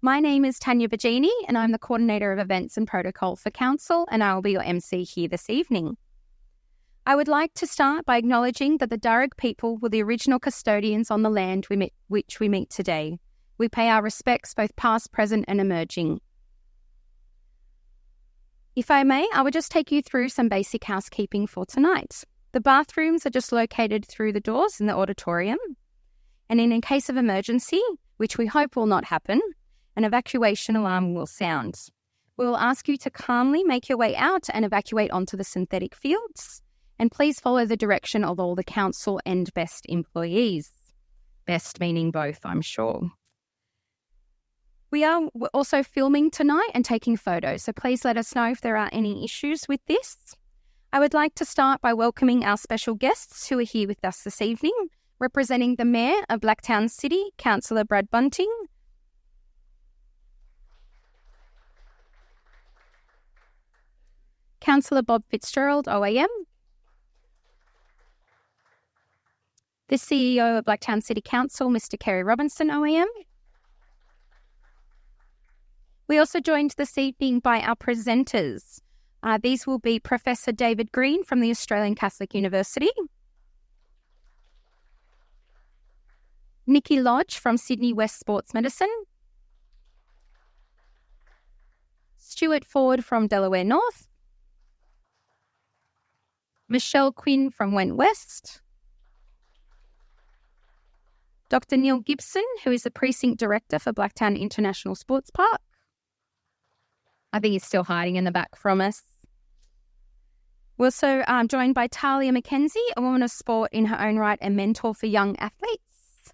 My name is Tanya Virginie, and I'm the Coordinator of Events and Protocol for Council, and I will be your MC here this evening. I would like to start by acknowledging that the Darug people were the original custodians on the land which we meet today. We pay our respects both past, present and emerging. If I may, I will just take you through some basic housekeeping for tonight. The bathrooms are just located through the doors in the auditorium. And in case of emergency, which we hope will not happen, an evacuation alarm will sound. We will ask you to calmly make your way out and evacuate onto the synthetic fields. And please follow the direction of all the council and best employees. Best meaning both, I'm sure. We are also filming tonight and taking photos, so please let us know if there are any issues with this. I would like to start by welcoming our special guests who are here with us this evening, representing the Mayor of Blacktown City, Councillor Brad Bunting, Councillor Bob Fitzgerald, OAM, the CEO of Blacktown City Council, Mr. Kerry Robinson, OAM. We also joined this evening by our presenters. These will be Professor David Green from the Australian Catholic University, Nikki Lodge from Sydney West Sports Medicine, Stuart Ford from Delaware North, Michelle Quinn from Went West, Dr. Neil Gibson, who is the Precinct Director for Blacktown International Sports Park. I think he's still hiding in the back from us. We're also joined by Talia McKenzie, a woman of sport in her own right and mentor for young athletes.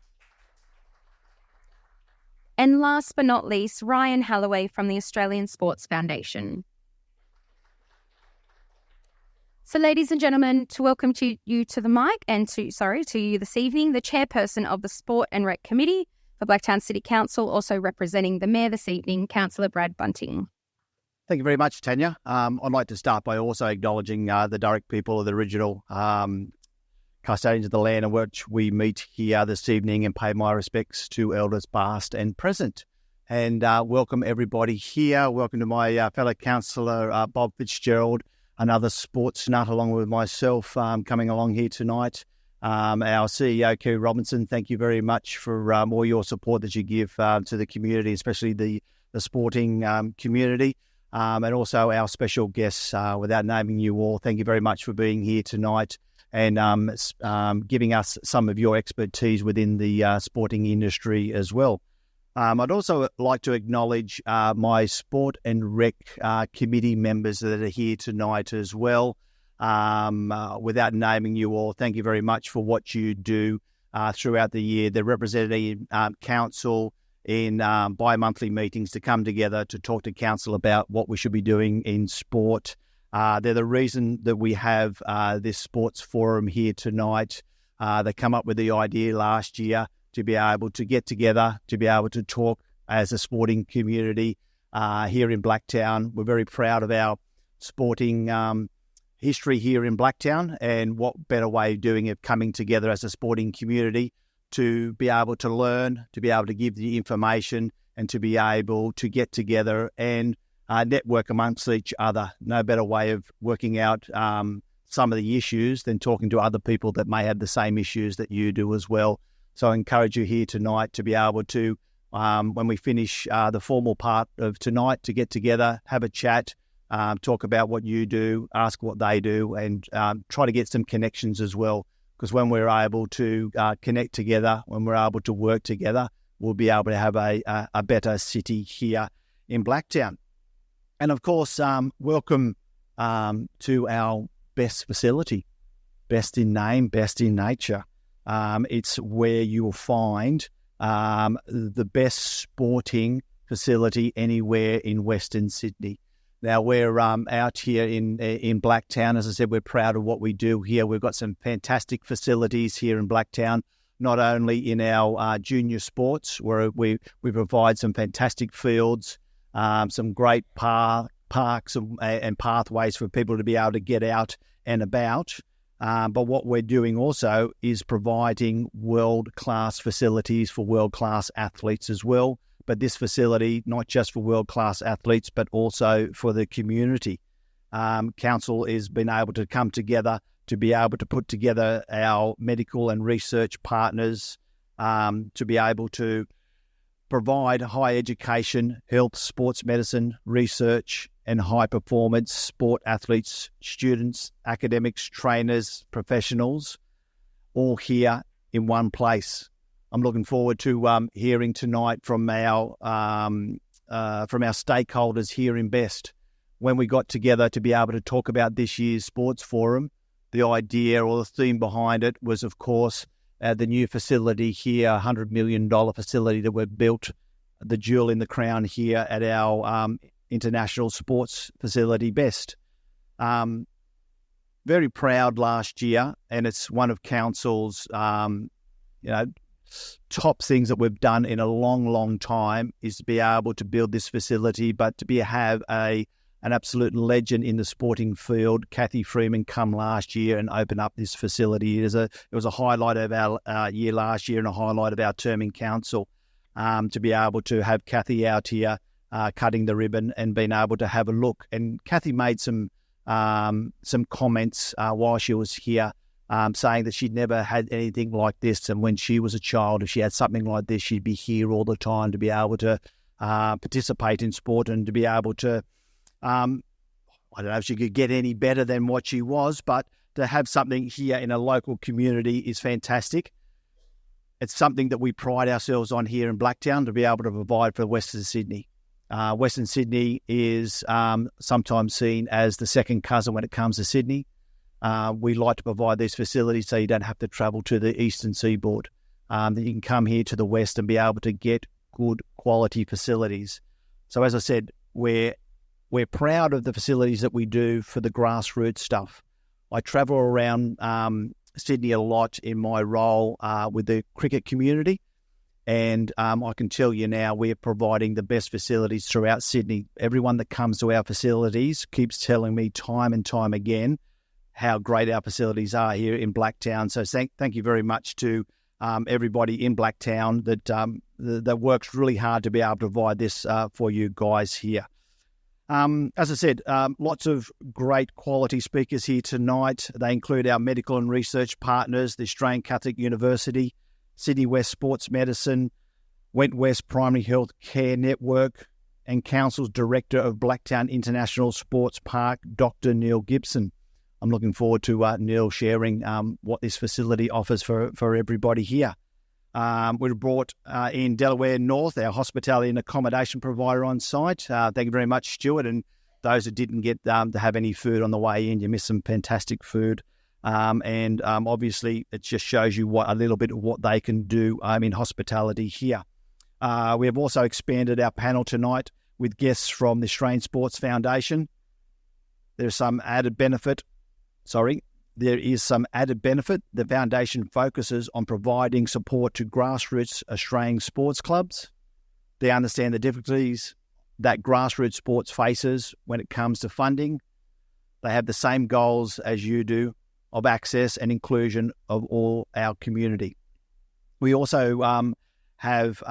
And last but not least, Ryan Halloway from the Australian Sports Foundation. So, ladies and gentlemen, to welcome you to the mic and to you this evening, the chairperson of the Sport and Rec Committee for Blacktown City Council, also representing the Mayor this evening, Councillor Brad Bunting. Thank you very much, Tanya. I'd like to start by also acknowledging the Darug people of the original custodians of the land on which we meet here this evening, and pay my respects to elders past and present. And welcome everybody here. Welcome to my fellow councillor, Bob Fitzgerald, another sports nut along with myself coming along here tonight. Our CEO, Kerry Robinson, thank you very much for all your support that you give to the community, especially the sporting community. And also our special guests, without naming you all, thank you very much for being here tonight and giving us some of your expertise within the sporting industry as well. I'd also like to acknowledge my Sport and Rec committee members that are here tonight as well. Without naming you all, thank you very much for what you do throughout the year. They're representing council in bi-monthly meetings to come together to talk to council about what we should be doing in sport. They're the reason that we have this sports forum here tonight. They come up with the idea last year to be able to get together, to be able to talk as a sporting community here in Blacktown. We're very proud of our sporting history here in Blacktown, and what better way of doing it, coming together as a sporting community to be able to learn, to be able to give the information, and to be able to get together and network amongst each other. No better way of working out some of the issues than talking to other people that may have the same issues that you do as well. So I encourage you here tonight to be able to, when we finish the formal part of tonight, to get together, have a chat, talk about what you do, ask what they do, and try to get some connections as well. Because when we're able to connect together, when we're able to work together, we'll be able to have a better city here in Blacktown. And of course, welcome to our best facility, best in name, best in nature. It's where you'll find the best sporting facility anywhere in Western Sydney. Now, we're out here in Blacktown. As I said, we're proud of what we do here. We've got some fantastic facilities here in Blacktown, not only in our junior sports, where we provide some fantastic fields, some great parks and pathways for people to be able to get out and about. But what we're doing also is providing world-class facilities for world-class athletes as well, but this facility, not just for world-class athletes, but also for the community. Council has been able to come together to be able to put together our medical and research partners to be able to provide high education, health, sports medicine, research, and high-performance sport athletes, students, academics, trainers, professionals, all here in one place. I'm looking forward to hearing tonight from our stakeholders here in Best. When we got together to be able to talk about this year's sports forum, the idea or the theme behind it was, of course, the new facility here, $100 million facility that we've built, the jewel in the crown here at our international sports facility, Best. Very proud last year, and it's one of Council's top things that we've done in a long, long time is to be able to build this facility, but to have an absolute legend in the sporting field, Kathy Freeman, come last year and open up this facility. It was a highlight of our year last year and a highlight of our term in Council to be able to have Kathy out here cutting the ribbon and being able to have a look. And Kathy made some comments while she was here, saying that she'd never had anything like this. And when she was a child, if she had something like this, she'd be here all the time to be able to participate in sport and to be able to, I don't know if she could get any better than what she was, but to have something here in a local community is fantastic. It's something that we pride ourselves on here in Blacktown to be able to provide for Western Sydney. Western Sydney is sometimes seen as the second cousin when it comes to Sydney. We like to provide these facilities so you don't have to travel to the eastern seaboard, that you can come here to the west and be able to get good quality facilities. So as I said, we're proud of the facilities that we do for the grassroots stuff. I travel around Sydney a lot in my role with the cricket community, and I can tell you now we're providing the best facilities throughout Sydney. Everyone that comes to our facilities keeps telling me time and time again how great our facilities are here in Blacktown. So thank you very much to everybody in Blacktown that works really hard to be able to provide this for you guys here. As I said, lots of great quality speakers here tonight. They include our medical and research partners, the Australian Catholic University, Sydney West Sports Medicine, Wentwest Primary Health Care Network, and Council's Director of Blacktown International Sports Park, Dr. Neil Gibson. I'm looking forward to Neil sharing what this facility offers for everybody here. We've brought in Delaware North, our hospitality and accommodation provider on site. Thank you very much, Stuart. And those who didn't get to have any food on the way in, you missed some fantastic food. And obviously, it just shows you a little bit of what they can do in hospitality here. We have also expanded our panel tonight with guests from the Australian Sports Foundation. There is some added benefit. The foundation focuses on providing support to grassroots Australian sports clubs. They understand the difficulties that grassroots sports faces when it comes to funding. They have the same goals as you do of access and inclusion of all our community. We also have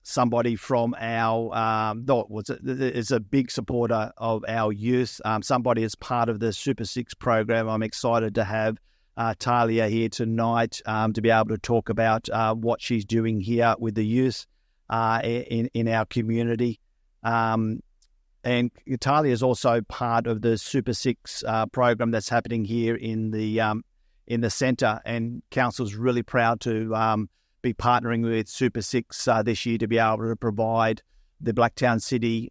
somebody from our, is a big supporter of our youth, somebody as part of the Super 6 program. I'm excited to have Talia here tonight to be able to talk about what she's doing here with the youth in our community. And Talia is also part of the Super 6 program that's happening here in the centre, and Council's really proud to be partnering with Super 6 this year to be able to provide the Blacktown City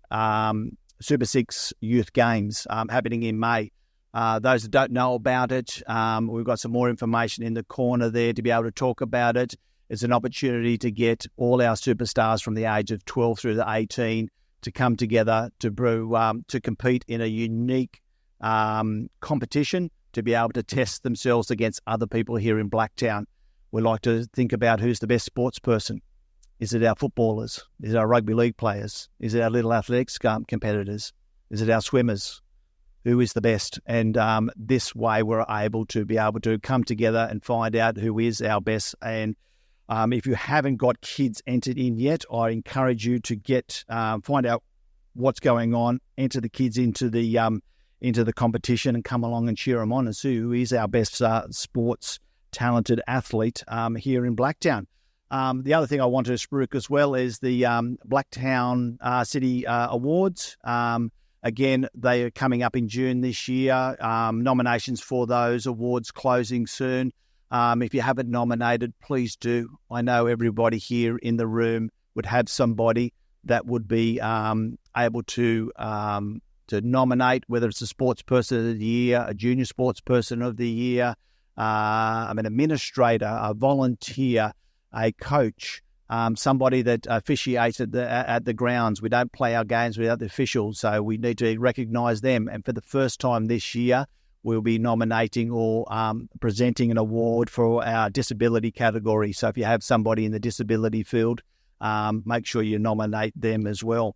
Super 6 Youth Games happening in May. Those that don't know about it, we've got some more information in the corner there to be able to talk about it. It's an opportunity to get all our superstars from the age of 12 through to 18 to come together to compete in a unique competition, to be able to test themselves against other people here in Blacktown. We like to think about who's the best sports person. Is it our footballers? Is it our rugby league players? Is it our little athletics competitors? Is it our swimmers? Who is the best? And this way we're able to come together and find out who is our best. And If you haven't got kids entered in yet, I encourage you to find out what's going on, enter the kids into the competition and come along and cheer them on and see who is our best sports talented athlete here in Blacktown. The other thing I want to spruik as well is the Blacktown City Awards. Again, they are coming up in June this year. Nominations for those awards closing soon. If you haven't nominated, please do. I know everybody here in the room would have somebody that would be able to nominate, whether it's a sports person of the year, a junior sports person of the year, an administrator, a volunteer, a coach, somebody that officiates at the grounds. We don't play our games without the officials, so we need to recognise them. And for the first time this year, we'll be nominating or presenting an award for our disability category. So if you have somebody in the disability field, make sure you nominate them as well.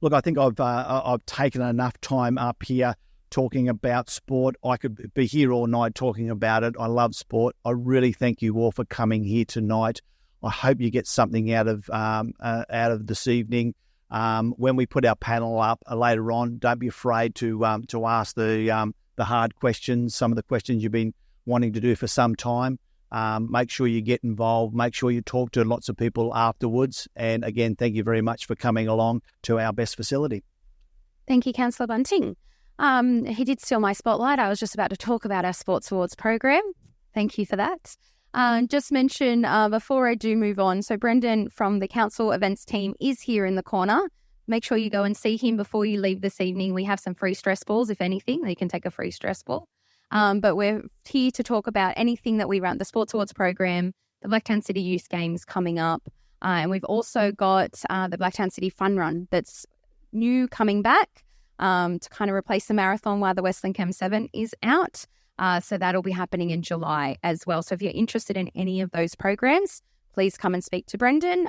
Look, I think I've taken enough time up here talking about sport. I could be here all night talking about it. I love sport. I really thank you all for coming here tonight. I hope you get something out of this evening. When we put our panel up later on, don't be afraid to ask the hard questions, some of the questions you've been wanting to do for some time. Make sure you get involved. Make sure you talk to lots of people afterwards. And again, thank you very much for coming along to our best facility. Thank you, Councillor Bunting. He did steal my spotlight. I was just about to talk about our Sports Awards program. Thank you for that. Just mention before I do move on, so Brendan from the council events team is here in the corner. Make sure you go and see him before you leave this evening. We have some free stress balls, if anything. You can take a free stress ball. But we're here to talk about anything that we run, the Sports Awards program, the Blacktown City Youth Games coming up. And we've also got the Blacktown City Fun Run that's new coming back to kind of replace the marathon while the Westland Chem 7 is out. So that'll be happening in July as well. So if you're interested in any of those programs, please come and speak to Brendan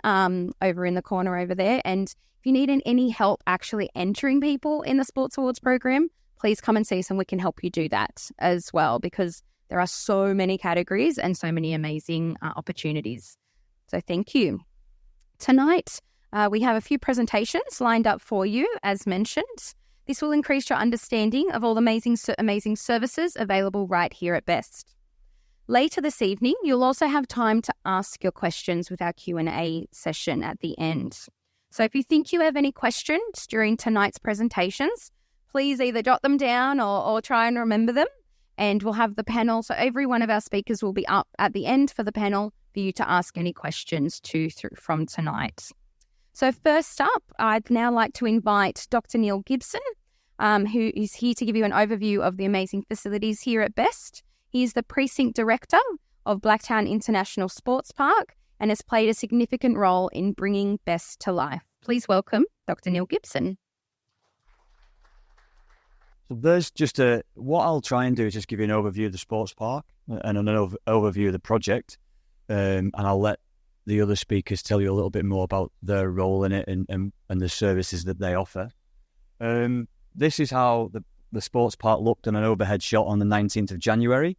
over in the corner over there. And if you need any help actually entering people in the Sports Awards program, please come and see us and we can help you do that as well, because there are so many categories and so many amazing opportunities. So thank you. Tonight, we have a few presentations lined up for you, as mentioned. This will increase your understanding of all the amazing services available right here at Best. Later this evening, you'll also have time to ask your questions with our Q&A session at the end. So if you think you have any questions during tonight's presentations, please either jot them down or try and remember them, and we'll have the panel. So every one of our speakers will be up at the end for the panel for you to ask any questions from tonight. So first up, I'd now like to invite Dr. Neil Gibson, who is here to give you an overview of the amazing facilities here at Best. He is the Precinct Director of Blacktown International Sports Park and has played a significant role in bringing Best to life. Please welcome Dr. Neil Gibson. So there's just what I'll try and do is just give you an overview of the sports park and an overview of the project, and I'll let the other speakers tell you a little bit more about their role in it and the services that they offer. This is how the sports park looked on an overhead shot on the 19th of January.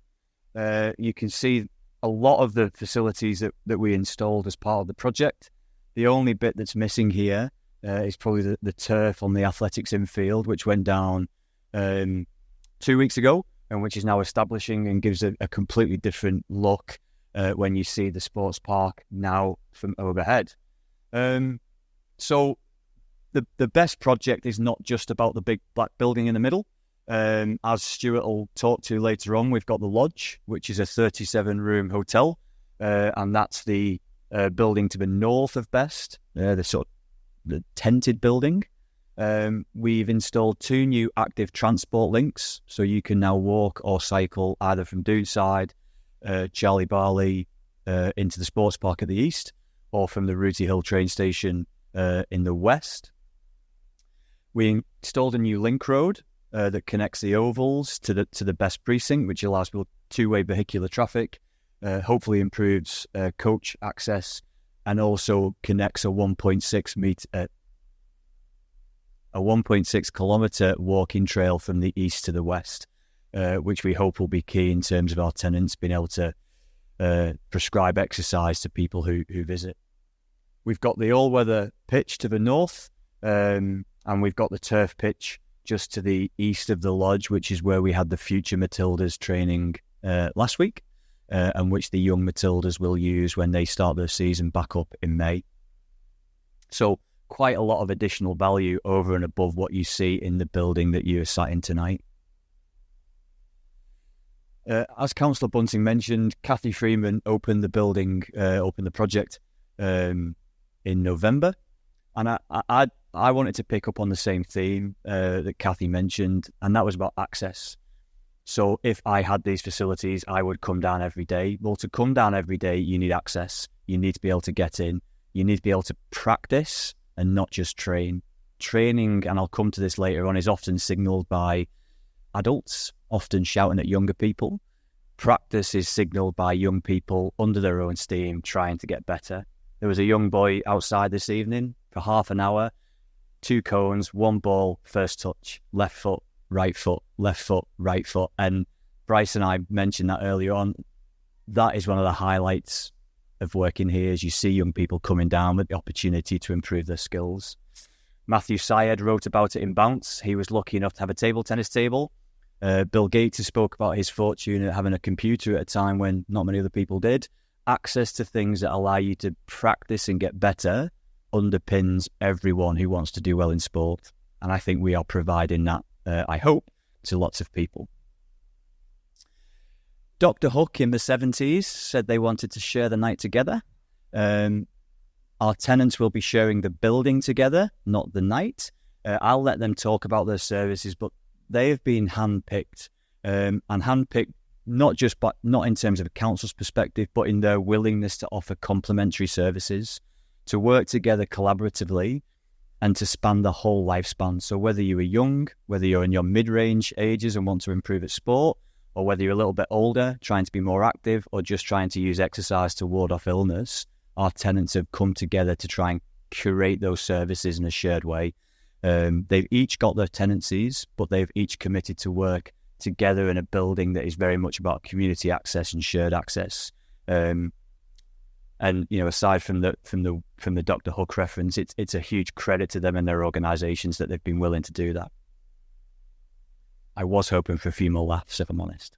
You can see a lot of the facilities that we installed as part of the project. The only bit that's missing here is probably the turf on the athletics infield, which went down 2 weeks ago and which is now establishing and gives a completely different look when you see the sports park now from overhead. So the best project is not just about the big black building in the middle. As Stuart will talk to later on, we've got the Lodge, which is a 37-room hotel, and that's the building to the north of Best, the tented building. We've installed 2 new active transport links, so you can now walk or cycle either from Doonside, Charlie Barley, into the sports park at the east, or from the Rooty Hill train station in the west. We installed a new link road that connects the ovals to the Best precinct, which allows people two-way vehicular traffic, hopefully improves coach access, and also connects a 1.6 kilometre walking trail from the east to the west, which we hope will be key in terms of our tenants being able to prescribe exercise to people who visit. We've got the all-weather pitch to the north, and we've got the turf pitch just to the east of the lodge, which is where we had the future Matildas training last week, and which the young Matildas will use when they start their season back up in May. So quite a lot of additional value over and above what you see in the building that you're sat in tonight. As Councillor Bunting mentioned, Kathy Freeman opened the project in November, and I wanted to pick up on the same theme that Kathy mentioned, and that was about access. So if I had these facilities, I would come down every day. Well, to come down every day, you need access. You need to be able to get in. You need to be able to practice and not just train. Training, and I'll come to this later on, is often signalled by adults, often shouting at younger people. Practice is signalled by young people under their own steam, trying to get better. There was a young boy outside this evening for half an hour, 2 cones, 1 ball, first touch, left foot, right foot, left foot, right foot. And Bryce and I mentioned that earlier on. That is one of the highlights of working here, as you see young people coming down with the opportunity to improve their skills. Matthew Syed wrote about it in Bounce. He was lucky enough to have a table tennis table. Bill Gates spoke about his fortune at having a computer at a time when not many other people did. Access to things that allow you to practice and get better underpins everyone who wants to do well in sport. And I think we are providing that, I hope, to lots of people. Dr. Hook in the 70s said they wanted to share the night together. Our tenants will be sharing the building together, not the night. I'll let them talk about their services, but they have been handpicked, and handpicked not in terms of a council's perspective, but in their willingness to offer complementary services, to work together collaboratively, and to span the whole lifespan. So whether you are young, whether you're in your mid-range ages and want to improve at sport, or whether you're a little bit older, trying to be more active, or just trying to use exercise to ward off illness, our tenants have come together to try and curate those services in a shared way. They've each got their tenancies, but they've each committed to work together in a building that is very much about community access and shared access. And aside from the Dr. Hook reference, it's a huge credit to them and their organisations that they've been willing to do that. I was hoping for a few more laughs, if I'm honest.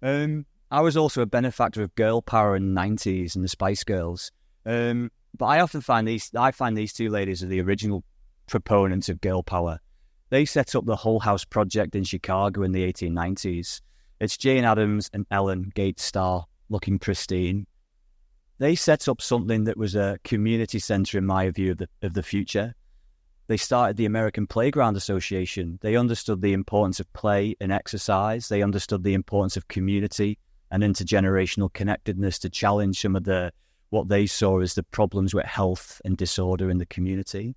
I was also a benefactor of girl power in the 90s and the Spice Girls. But I often find these 2 ladies are the original proponents of girl power. They set up the Hull House Project in Chicago in the 1890s. It's Jane Addams and Ellen Gates Starr, looking pristine. They set up something that was a community centre, in my view, of the future. They started the American Playground Association. They understood the importance of play and exercise. They understood the importance of community and intergenerational connectedness to challenge some of what they saw as the problems with health and disorder in the community.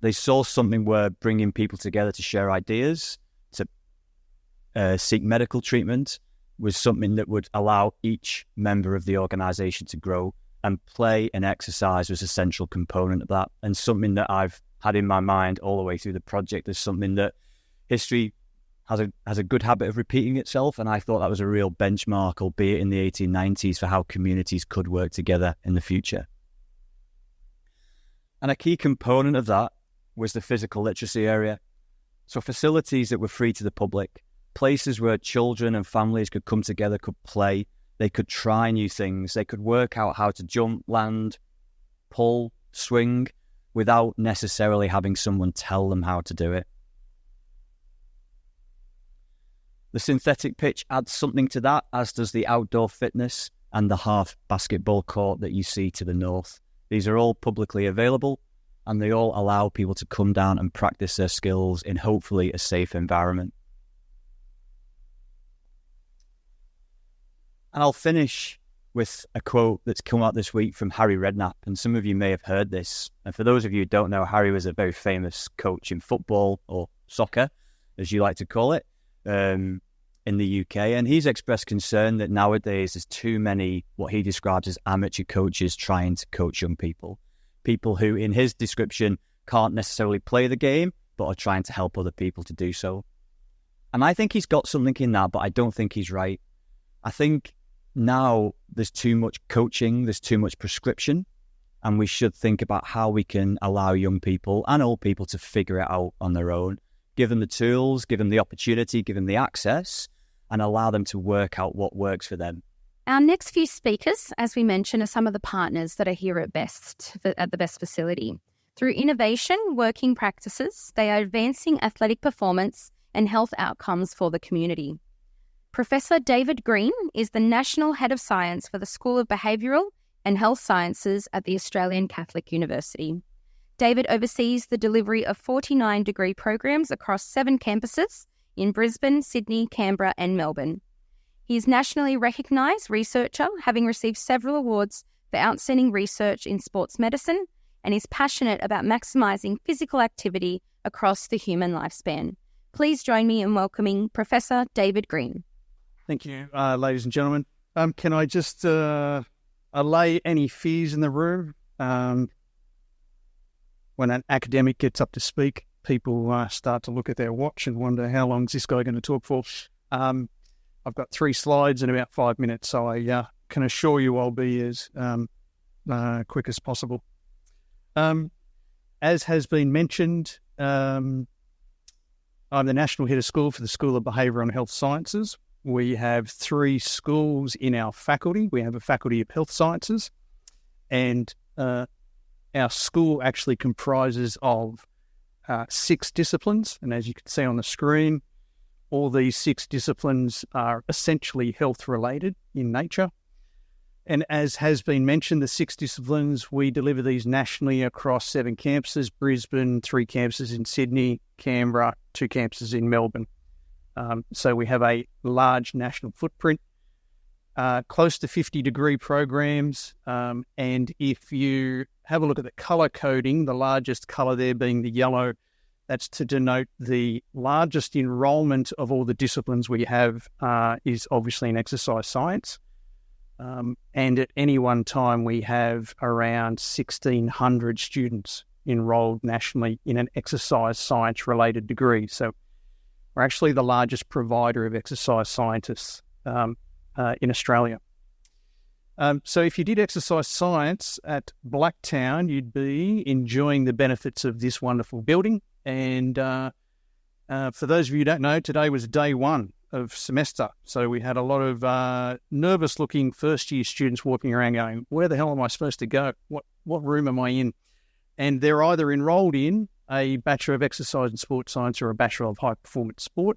They saw something where bringing people together to share ideas, to seek medical treatment, was something that would allow each member of the organisation to grow, and play and exercise was a central component of that, and something that I've had in my mind all the way through the project as something that history has a good habit of repeating itself, and I thought that was a real benchmark, albeit in the 1890s, for how communities could work together in the future. And a key component of that was the physical literacy area. So facilities that were free to the public, places where children and families could come together, could play, they could try new things, they could work out how to jump, land, pull, swing, without necessarily having someone tell them how to do it. The synthetic pitch adds something to that, as does the outdoor fitness and the half basketball court that you see to the north. These are all publicly available, and they all allow people to come down and practice their skills in hopefully a safe environment. And I'll finish with a quote that's come out this week from Harry Redknapp, and some of you may have heard this. And for those of you who don't know, Harry was a very famous coach in football, or soccer, as you like to call it, in the UK. And he's expressed concern that nowadays there's too many, what he describes as amateur coaches trying to coach young people. People who, in his description, can't necessarily play the game, but are trying to help other people to do so. And I think he's got something in that, but I don't think he's right. I think now there's too much coaching, there's too much prescription, and we should think about how we can allow young people and old people to figure it out on their own, give them the tools, give them the opportunity, give them the access, and allow them to work out what works for them. Our next few speakers, as we mentioned, are some of the partners that are here at the Best facility. Through innovation, working practices, they are advancing athletic performance and health outcomes for the community. Professor David Green is the National Head of Science for the School of Behavioural and Health Sciences at the Australian Catholic University. David oversees the delivery of 49 degree programs across 7 campuses in Brisbane, Sydney, Canberra and Melbourne. He is nationally recognised researcher, having received several awards for outstanding research in sports medicine, and is passionate about maximising physical activity across the human lifespan. Please join me in welcoming Professor David Green. Thank you, ladies and gentlemen. Can I just allay any fears in the room? When an academic gets up to speak, people start to look at their watch and wonder, how long is this guy going to talk for? I've got 3 slides in about 5 minutes, so I can assure you I'll be as quick as possible. As has been mentioned, I'm the National Head of School for the School of Behavioural and Health Sciences. We have 3 schools in our faculty. We have a Faculty of Health Sciences, and our school actually comprises of 6 disciplines. And as you can see on the screen, all these 6 disciplines are essentially health-related in nature. And as has been mentioned, the 6 disciplines, we deliver these nationally across 7 campuses, Brisbane, 3 campuses in Sydney, Canberra, 2 campuses in Melbourne. So we have a large national footprint, close to 50 degree programs. And if you have a look at the colour coding, the largest colour there being the yellow, that's to denote the largest enrolment of all the disciplines we have is obviously in exercise science. And at any one time, we have around 1,600 students enrolled nationally in an exercise science-related degree. So we're actually the largest provider of exercise scientists in Australia. So if you did exercise science at Blacktown, you'd be enjoying the benefits of this wonderful building. And for those of you who don't know, today was day 1 of semester. So we had a lot of nervous-looking first-year students walking around going, where the hell am I supposed to go? What room am I in? And they're either enrolled in a Bachelor of Exercise and Sport Science or a Bachelor of High Performance Sport.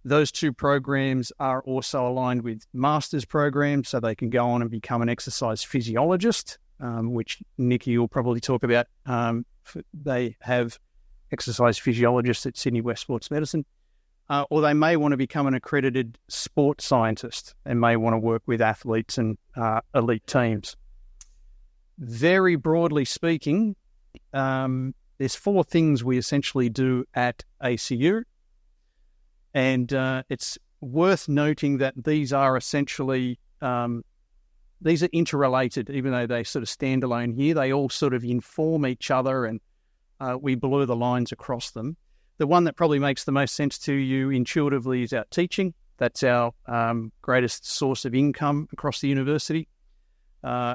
Those 2 programs are also aligned with master's programs, so they can go on and become an exercise physiologist, which Nikki will probably talk about. They have exercise physiologists at Sydney West Sports Medicine. Or they may want to become an accredited sports scientist and may want to work with athletes and elite teams. Very broadly speaking, there's 4 things we essentially do at ACU. And it's worth noting that these are essentially, these are interrelated, even though they sort of stand alone here. They all sort of inform each other, and we blur the lines across them. The one that probably makes the most sense to you intuitively is our teaching. That's our greatest source of income across the university.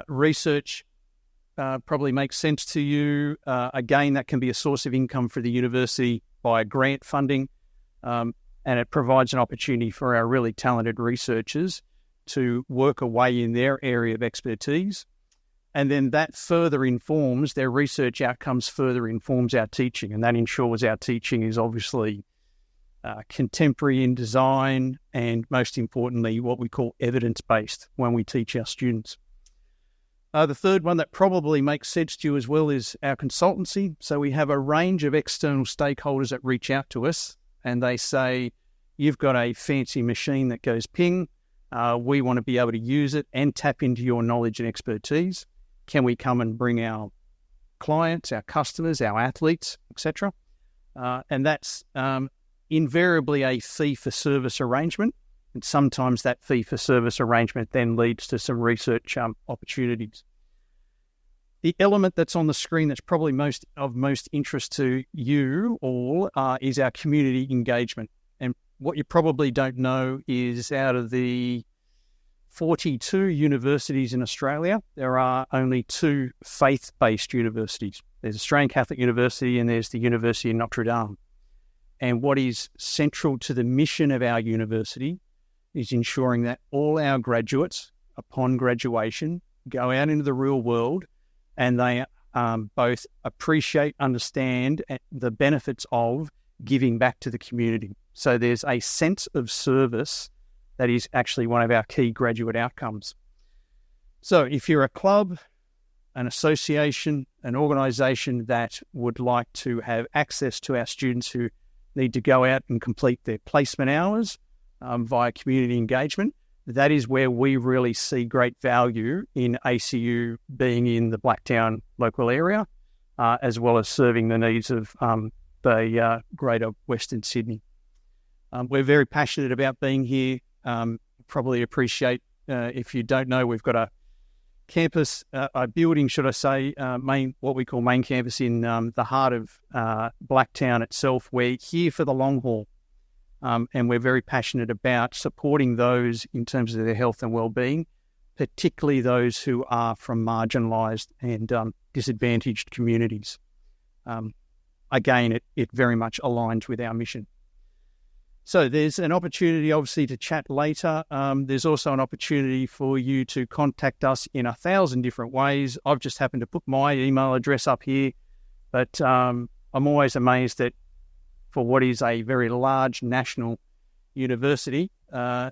Research probably makes sense to you. Again, that can be a source of income for the university by grant funding, and it provides an opportunity for our really talented researchers to work away in their area of expertise. And then that further informs their research outcomes, further informs our teaching, and that ensures our teaching is obviously contemporary in design and, most importantly, what we call evidence-based when we teach our students. The third one that probably makes sense to you as well is our consultancy. So we have a range of external stakeholders that reach out to us and they say, you've got a fancy machine that goes ping. We want to be able to use it and tap into your knowledge and expertise. Can we come and bring our clients, our customers, our athletes, etc.? And that's invariably a fee-for-service arrangement. And sometimes that fee-for-service arrangement then leads to some research opportunities. The element that's on the screen that's probably most interest to you all is our community engagement. And what you probably don't know is out of the 42 universities in Australia, there are only 2 faith-based universities. There's Australian Catholic University and there's the University of Notre Dame. And what is central to the mission of our university is ensuring that all our graduates, upon graduation, go out into the real world and they both appreciate, understand the benefits of giving back to the community. So there's a sense of service that is actually one of our key graduate outcomes. So if you're a club, an association, an organisation that would like to have access to our students who need to go out and complete their placement hours via community engagement, that is where we really see great value in ACU being in the Blacktown local area, as well as serving the needs of the greater Western Sydney. We're very passionate about being here. Probably appreciate, if you don't know, we've got a campus, a building, should I say, what we call main campus in the heart of Blacktown itself. We're here for the long haul. And we're very passionate about supporting those in terms of their health and well-being, particularly those who are from marginalised and disadvantaged communities. Again, it very much aligns with our mission. So there's an opportunity, obviously, to chat later. There's also an opportunity for you to contact us in 1,000 different ways. I've just happened to put my email address up here, but I'm always amazed that for what is a very large national university,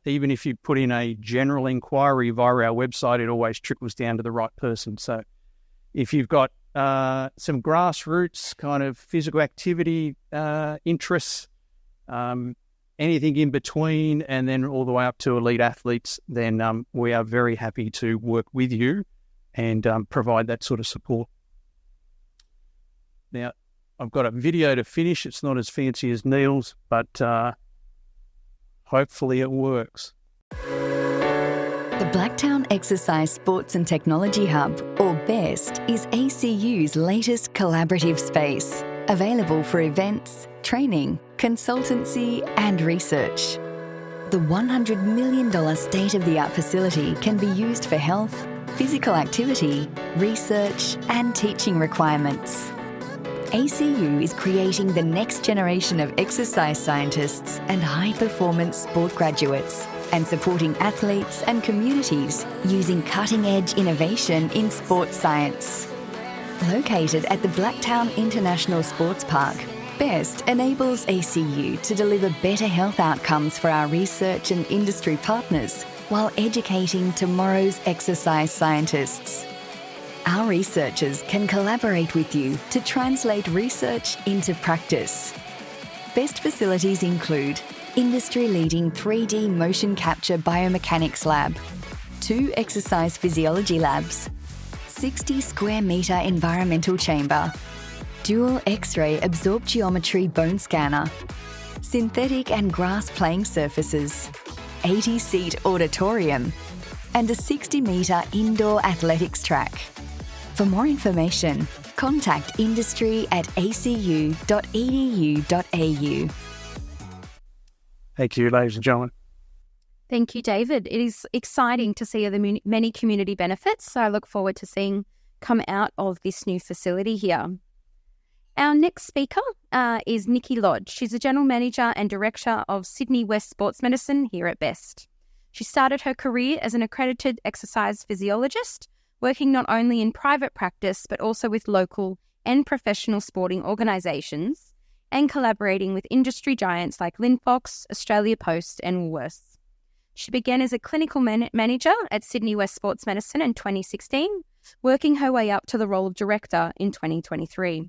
even if you put in a general inquiry via our website, it always trickles down to the right person. So if you've got some grassroots kind of physical activity interests, anything in between, and then all the way up to elite athletes, then we are very happy to work with you and provide that sort of support. Now, I've got a video to finish. It's not as fancy as Neil's, but hopefully it works. The Blacktown Exercise Sports and Technology Hub, or BEST, is ACU's latest collaborative space, available for events, training, consultancy and research. The $100 million state-of-the-art facility can be used for health, physical activity, research and teaching requirements. ACU is creating the next generation of exercise scientists and high-performance sport graduates and supporting athletes and communities using cutting-edge innovation in sports science. Located at the Blacktown International Sports Park, BEST enables ACU to deliver better health outcomes for our research and industry partners while educating tomorrow's exercise scientists. Our researchers can collaborate with you to translate research into practice. BEST facilities include industry-leading 3D motion capture biomechanics lab, 2 exercise physiology labs, 60 square metre environmental chamber, dual X-ray absorptiometry bone scanner, synthetic and grass playing surfaces, 80-seat auditorium, and a 60-metre indoor athletics track. For more information, contact industry@acu.edu.au. Thank you, ladies and gentlemen. Thank you, David. It is exciting to see the many community benefits, so I look forward to seeing come out of this new facility here. Our next speaker is Nikki Lodge. She's the General Manager and Director of Sydney West Sports Medicine here at BEST. She started her career as an accredited exercise physiologist, working not only in private practice but also with local and professional sporting organisations and collaborating with industry giants like Linfox, Australia Post and Woolworths. She began as a clinical manager at Sydney West Sports Medicine in 2016, working her way up to the role of director in 2023.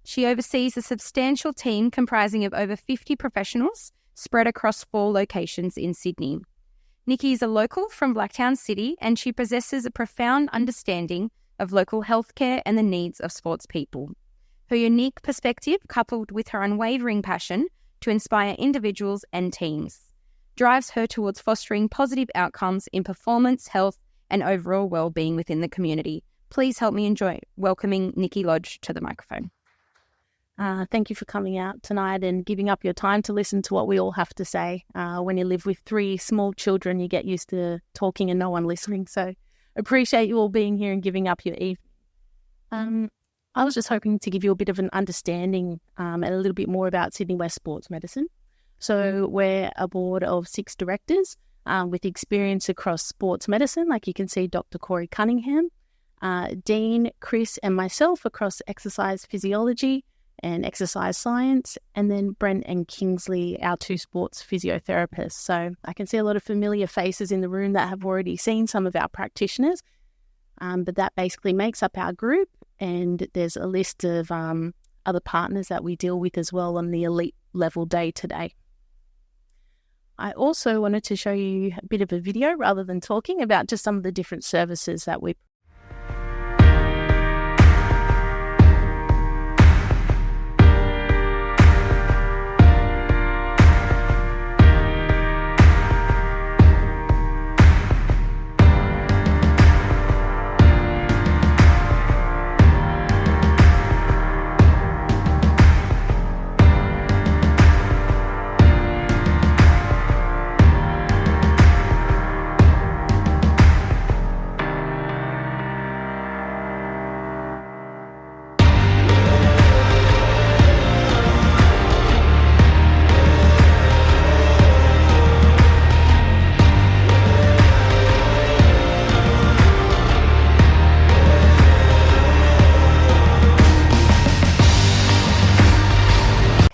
She oversees a substantial team comprising of over 50 professionals spread across 4 locations in Sydney. Nikki is a local from Blacktown City and she possesses a profound understanding of local healthcare and the needs of sports people. Her unique perspective, coupled with her unwavering passion to inspire individuals and teams, drives her towards fostering positive outcomes in performance, health, and overall well-being within the community. Please help me enjoy welcoming Nikki Lodge to the microphone. Thank you for coming out tonight and giving up your time to listen to what we all have to say. When you live with 3 small children, you get used to talking and no one listening. So appreciate you all being here and giving up your evening. I was just hoping to give you a bit of an understanding and a little bit more about Sydney West Sports Medicine. So we're a board of 6 directors with experience across sports medicine, like you can see Dr. Corey Cunningham, Dean, Chris and myself across exercise physiology and exercise science, and then Brent and Kingsley, our 2 sports physiotherapists. So I can see a lot of familiar faces in the room that have already seen some of our practitioners, but that basically makes up our group, and there's a list of other partners that we deal with as well on the elite level day-to-day. I also wanted to show you a bit of a video rather than talking about just some of the different services that we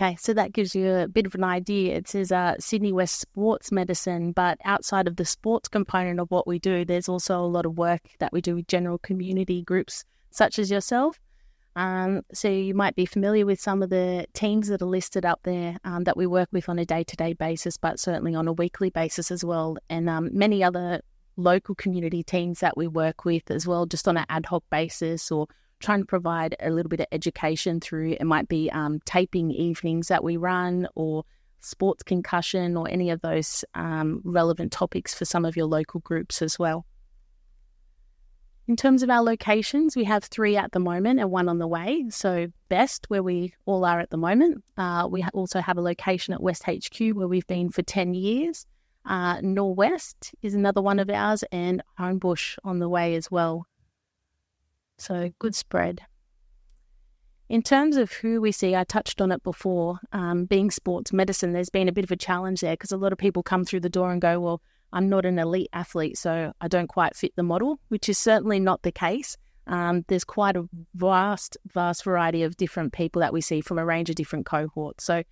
Okay, so that gives you a bit of an idea. It says Sydney West Sports Medicine, but outside of the sports component of what we do, there's also a lot of work that we do with general community groups such as yourself. So you might be familiar with some of the teams that are listed up there that we work with on a day-to-day basis, but certainly on a weekly basis as well, and many other local community teams that we work with as well, just on an ad hoc basis, or trying to provide a little bit of education through, it might be taping evenings that we run, or sports concussion, or any of those relevant topics for some of your local groups as well. In terms of our locations, we have 3 at the moment and 1 on the way. So Best, where we all are at the moment. We also have a location at West HQ where we've been for 10 years. Norwest is another one of ours, and Homebush on the way as well. So good spread. In terms of who we see, I touched on it before, being sports medicine, there's been a bit of a challenge there because a lot of people come through the door and go, well, I'm not an elite athlete, so I don't quite fit the model, which is certainly not the case. There's quite a vast variety of different people that we see from a range of different cohorts. So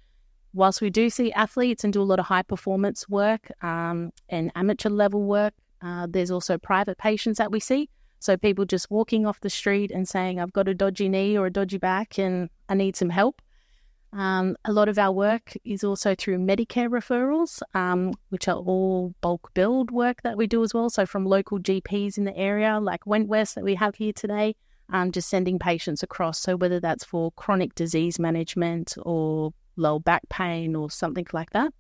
whilst we do see athletes and do a lot of high performance work and amateur level work, there's also private patients that we see. So people just walking off the street and saying, I've got a dodgy knee or a dodgy back and I need some help. A lot of our work is also through Medicare referrals, which are all bulk billed work that we do as well. So from local GPs in the area, like Wentworth that we have here today, just sending patients across. So whether that's for chronic disease management or low back pain or something like that.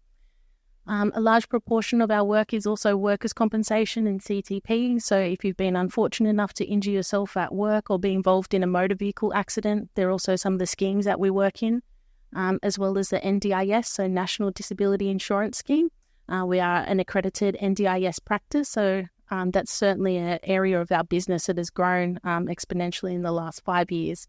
A large proportion of our work is also workers' compensation and CTP. So if you've been unfortunate enough to injure yourself at work or be involved in a motor vehicle accident, there are also some of the schemes that we work in, as well as the NDIS, so National Disability Insurance Scheme. We are an accredited NDIS practice, so that's certainly an area of our business that has grown exponentially in the last 5 years.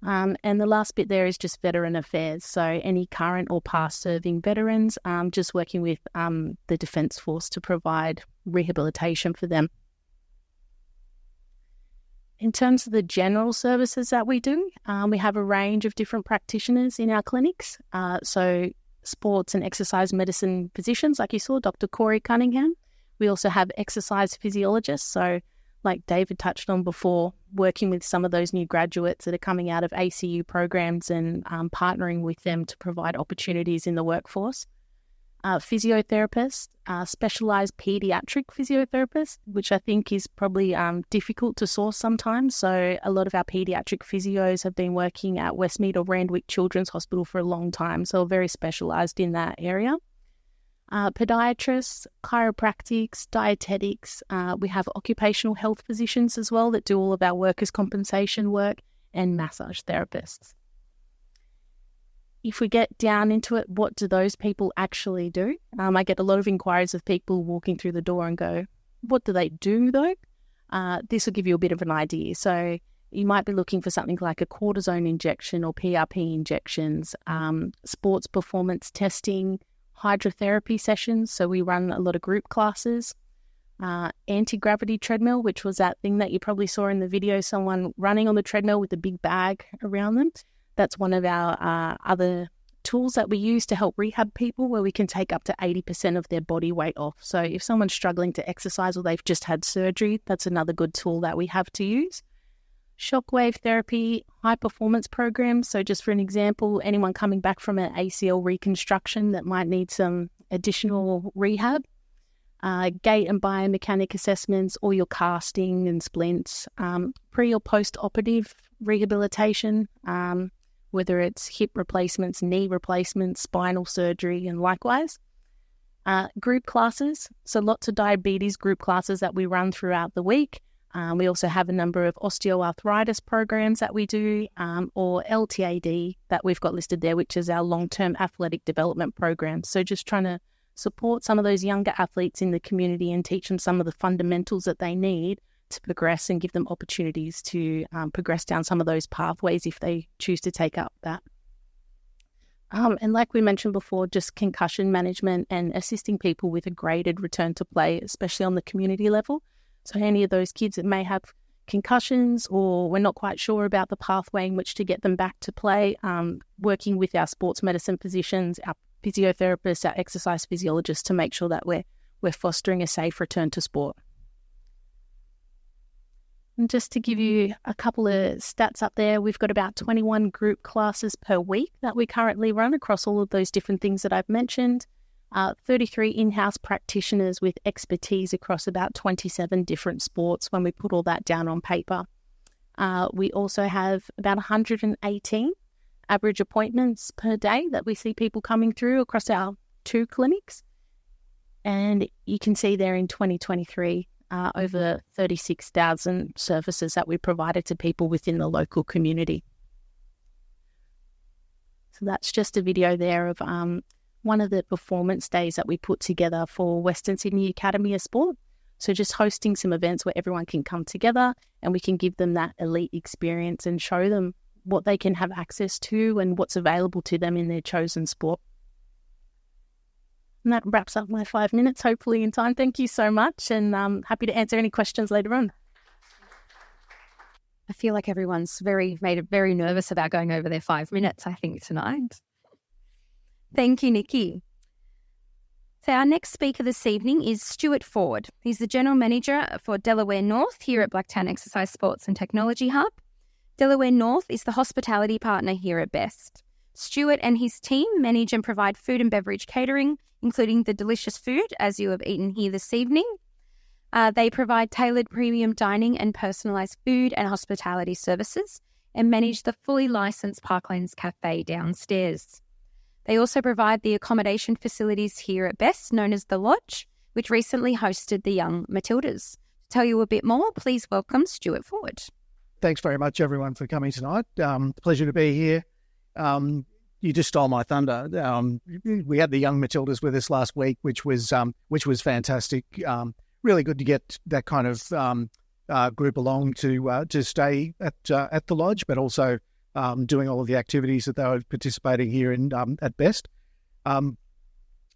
And the last bit there is just veteran affairs. So any current or past serving veterans, just working with the Defence Force to provide rehabilitation for them. In terms of the general services that we do, we have a range of different practitioners in our clinics. So sports and exercise medicine physicians, like you saw, Dr. Corey Cunningham. We also have exercise physiologists. So like David touched on before, working with some of those new graduates that are coming out of ACU programs and partnering with them to provide opportunities in the workforce. Physiotherapists, specialised paediatric physiotherapists, which I think is probably difficult to source sometimes. So a lot of our paediatric physios have been working at Westmead or Randwick Children's Hospital for a long time, so very specialised in that area. Podiatrists, chiropractics, dietetics. We have occupational health physicians as well that do all of our workers' compensation work, and massage therapists. if we get down into it, what do those people actually do? I get a lot of inquiries of people walking through the door and go, what do they do though? This will give you a bit of an idea. So you might be looking for something like a cortisone injection or PRP injections, sports performance testing, hydrotherapy sessions. So we run a lot of group classes, anti-gravity treadmill, which was that thing that you probably saw in the video, someone running on the treadmill with a big bag around them. That's one of our other tools that we use to help rehab people, where we can take up to 80% of their body weight off. So if someone's struggling to exercise or they've just had surgery, that's another good tool that we have to use. Shockwave therapy, high performance programs. So just for an example, anyone coming back from an ACL reconstruction that might need some additional rehab, gait and biomechanic assessments, or your casting and splints, pre or post-operative rehabilitation, whether it's hip replacements, knee replacements, spinal surgery, and likewise. Group classes, so lots of diabetes group classes that we run throughout the week. We also have a number of osteoarthritis programs that we do, or LTAD that we've got listed there, which is our long-term athletic development program. So just trying to support some of those younger athletes in the community and teach them some of the fundamentals that they need to progress and give them opportunities to progress down some of those pathways if they choose to take up that. And like we mentioned before, just concussion management and assisting people with a graded return to play, especially on the community level. So any of those kids that may have concussions or we're not quite sure about the pathway in which to get them back to play, working with our sports medicine physicians, our physiotherapists, our exercise physiologists to make sure that we're fostering a safe return to sport. And just to give you a couple of stats up there, we've got about 21 group classes per week that we currently run across all of those different things that I've mentioned. 33 in-house practitioners with expertise across about 27 different sports when we put all that down on paper. We also have about 118 average appointments per day that we see people coming through across our 2 clinics. And you can see there in 2023, over 36,000 services that we provided to people within the local community. So that's just a video there of one of the performance days that we put together for Western Sydney Academy of Sport. So just hosting some events where everyone can come together and we can give them that elite experience and show them what they can have access to and what's available to them in their chosen sport. And that wraps up my 5 minutes, hopefully in time. Thank you so much, and I'm happy to answer any questions later on. I feel like everyone's made it very nervous about going over their 5 minutes, I think, tonight. Thank you, Nikki. So our next speaker this evening is Stuart Ford. He's the General Manager for Delaware North here at Blacktown Exercise Sports and Technology Hub. Delaware North is the hospitality partner here at Best. Stuart and his team manage and provide food and beverage catering, including the delicious food, as you have eaten here this evening. They provide tailored premium dining and personalised food and hospitality services and manage the fully licensed Parklands Cafe downstairs. They also provide the accommodation facilities here at Best, known as The Lodge, which recently hosted the Young Matildas. To tell you a bit more, please welcome Stuart Ford. Thanks very much, everyone, for coming tonight. Pleasure to be here. You just stole my thunder. We had the Young Matildas with us last week, which was fantastic. Really good to get that kind of group along to stay at the lodge, but also doing all of the activities that they were participating here in at Best.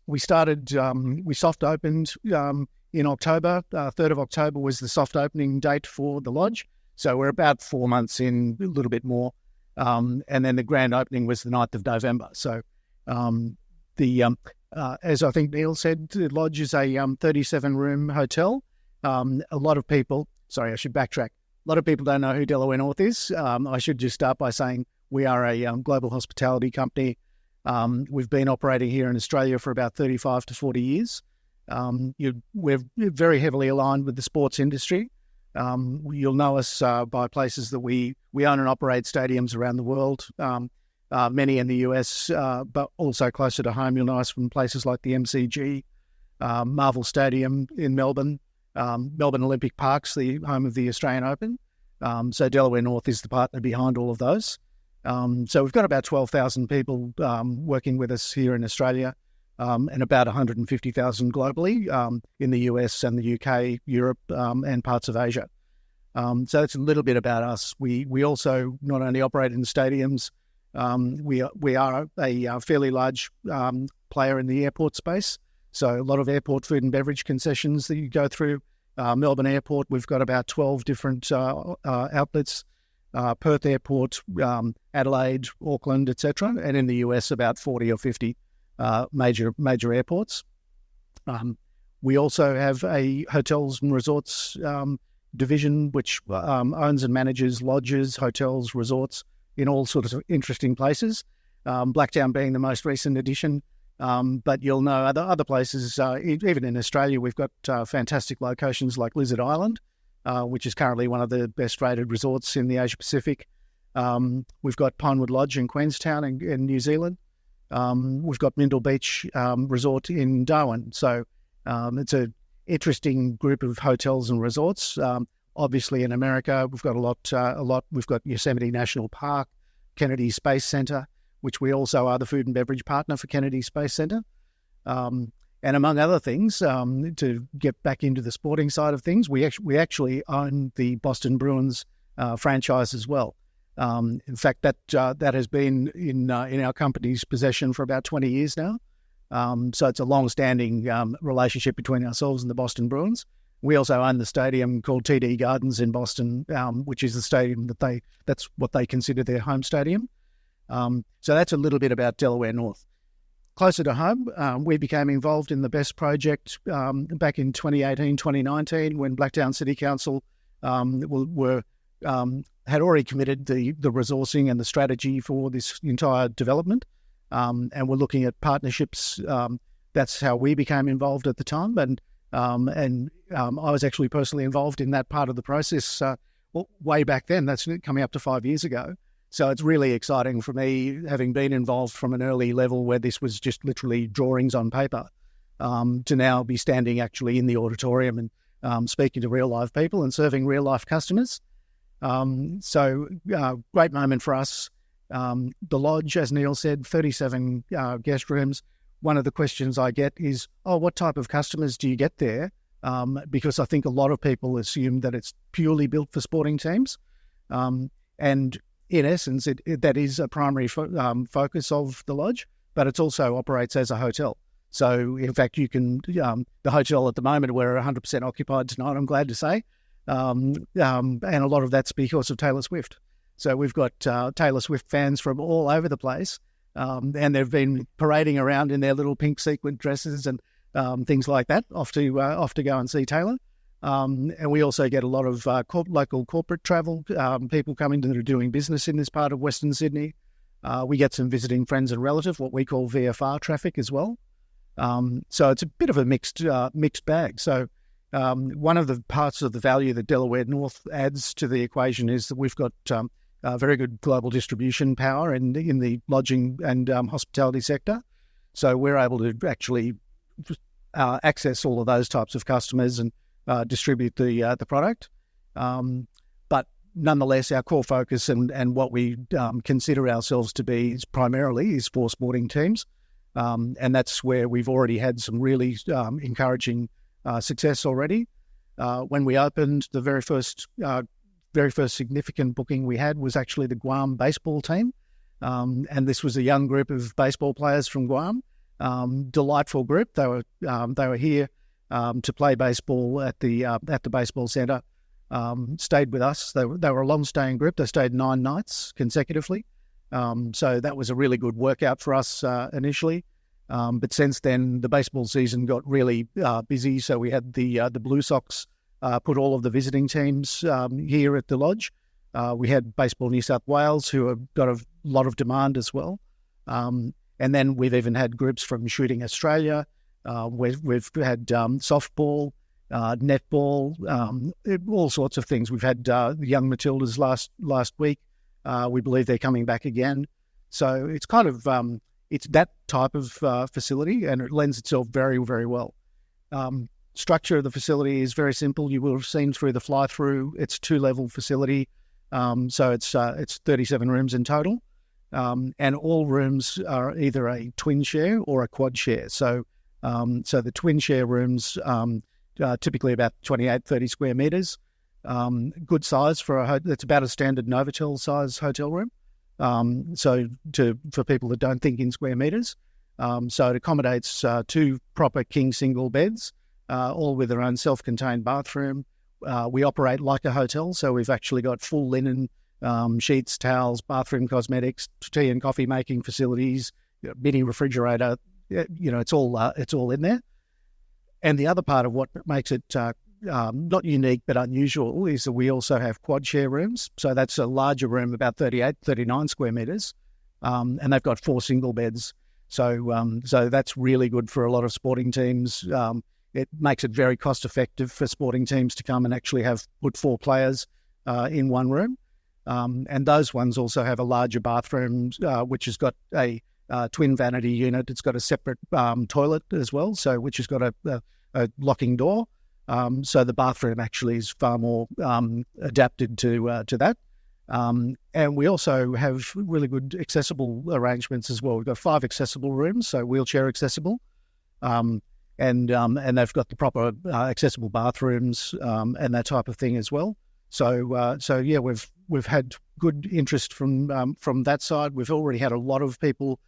We soft opened in October. 3rd of October was the soft opening date for the lodge. So we're about 4 months in, a little bit more. And then the grand opening was the 9th of November. So as I think Neil said, the lodge is a 37-room hotel. A lot of people, sorry, I should backtrack. A lot of people don't know who Delaware North is. I should just start by saying we are a global hospitality company. We've been operating here in Australia for about 35 to 40 years. We're very heavily aligned with the sports industry. You'll know us by places that we own and operate stadiums around the world, many in the US, but also closer to home. You'll know us from places like the MCG, Marvel Stadium in Melbourne, Melbourne Olympic Parks, the home of the Australian Open. So Delaware North is the partner behind all of those. So we've got about 12,000 people working with us here in Australia, and about 150,000 globally in the US and the UK, Europe, and parts of Asia. So it's a little bit about us. We also not only operate in stadiums, we are a fairly large player in the airport space. So a lot of airport food and beverage concessions that you go through. Melbourne Airport, we've got about 12 different outlets. Perth Airport, Adelaide, Auckland, etc. And in the US, about 40 or 50 major airports. We also have a hotels and resorts division, which owns and manages lodges, hotels, resorts in all sorts of interesting places. Blacktown being the most recent addition, but you'll know other places, even in Australia, we've got fantastic locations like Lizard Island, which is currently one of the best rated resorts in the Asia Pacific. We've got Pinewood Lodge in Queenstown in New Zealand. We've got Mindle Beach Resort in Darwin. So it's an interesting group of hotels and resorts. Obviously, in America, we've got a lot. We've got Yosemite National Park, Kennedy Space Center, which we also are the food and beverage partner for Kennedy Space Center. And among other things, to get back into the sporting side of things, we actually own the Boston Bruins franchise as well. In fact, that has been in our company's possession for about 20 years now. So it's a long-standing relationship between ourselves and the Boston Bruins. We also own the stadium called TD Gardens in Boston, which is the stadium that's what they consider their home stadium. So that's a little bit about Delaware North. Closer to home, we became involved in the BEST project back in 2018, 2019, when Blacktown City Council had already committed the resourcing and the strategy for this entire development. And we're looking at partnerships. That's how we became involved at the time. And I was actually personally involved in that part of the process way back then. That's coming up to 5 years ago. So it's really exciting for me, having been involved from an early level where this was just literally drawings on paper, to now be standing actually in the auditorium and speaking to real life people and serving real life customers. So great moment for us. The lodge, as Neil said, 37 guest rooms. One of the questions I get is, what type of customers do you get there? Because I think a lot of people assume that it's purely built for sporting teams. And in essence, that is a primary focus of the lodge, but it also operates as a hotel. So, in fact, you can, the hotel at the moment, we're 100% occupied tonight, I'm glad to say. And a lot of that's because of Taylor Swift. So we've got Taylor Swift fans from all over the place, and they've been parading around in their little pink sequin dresses and things like that, off to go and see Taylor. And we also get a lot of local corporate travel, people coming that are doing business in this part of Western Sydney. We get some visiting friends and relatives, what we call VFR traffic as well. So it's a bit of a mixed bag. So one of the parts of the value that Delaware North adds to the equation is that we've got very good global distribution power in the lodging and hospitality sector. So we're able to actually access all of those types of customers and distribute the product. But nonetheless, our core focus and what we consider ourselves to be is primarily for sporting teams. And that's where we've already had some really encouraging success already. When we opened, the very first significant booking we had was actually the Guam baseball team. And this was a young group of baseball players from Guam. Delightful group. They were here to play baseball at the baseball centre. Stayed with us. They were a long-staying group. They stayed 9 nights consecutively. So that was a really good workout for us initially. But since then, the baseball season got really busy. So we had the Blue Sox put all of the visiting teams here at the lodge. We had Baseball New South Wales, who have got a lot of demand as well. And then we've even had groups from Shooting Australia. We've had softball, netball, all sorts of things. We've had the Young Matildas last week. We believe they're coming back again. So it's kind of it's that type of facility, and it lends itself very, very well. Structure of the facility is very simple. You will have seen through the fly-through. It's a 2-level facility, so it's 37 rooms in total. and all rooms are either a twin share or a quad share. So the twin share rooms typically about 28, 30 square metres. Good size for it's about a standard Novotel size hotel room. For people that don't think in square metres. So it accommodates 2 proper king single beds, all with their own self-contained bathroom. We operate like a hotel, so we've actually got full linen, sheets, towels, bathroom cosmetics, tea and coffee making facilities, mini refrigerator. It's all in there. And the other part of what makes it not unique but unusual is that we also have quad share rooms. So that's a larger room, about 38, 39 square metres, and they've got 4 single beds. So that's really good for a lot of sporting teams. It makes it very cost effective for sporting teams to come and actually put 4 players in one room. And those ones also have a larger bathroom, which has got a twin vanity unit. It's got a separate toilet as well, which has got a locking door. So the bathroom actually is far more adapted to that. And we also have really good accessible arrangements as well. We've got 5 accessible rooms, so wheelchair accessible, and they've got the proper accessible bathrooms and that type of thing as well. So yeah, we've had good interest from that side. We've already had a lot of people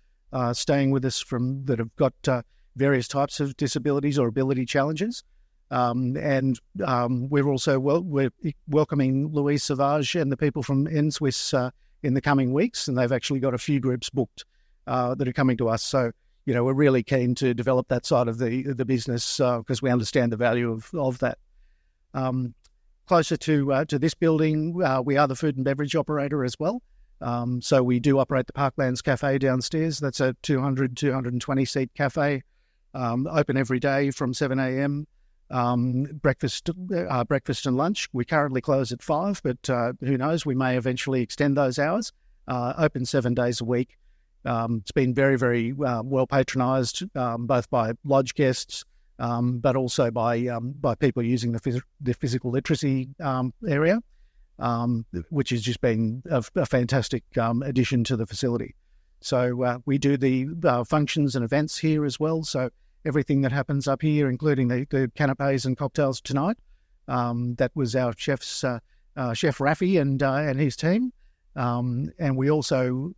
staying with us that have got various types of disabilities or ability challenges. And we're also we're welcoming Louise Savage and the people from NSWIS in the coming weeks, and they've actually got a few groups booked that are coming to us. So we're really keen to develop that side of the business because we understand the value of that. Closer to this building, we are the food and beverage operator as well. So we do operate the Parklands Cafe downstairs. That's a 220 seat cafe, open every day from 7 a.m. Breakfast and lunch. We currently close at 5, but who knows? We may eventually extend those hours. Open 7 days a week. It's been very, very well patronised, both by lodge guests, but also by people using the physical literacy area, which has just been a fantastic addition to the facility. So we do the functions and events here as well. So everything that happens up here, including the canapes and cocktails tonight, that was our Chef Rafi and his team. And we also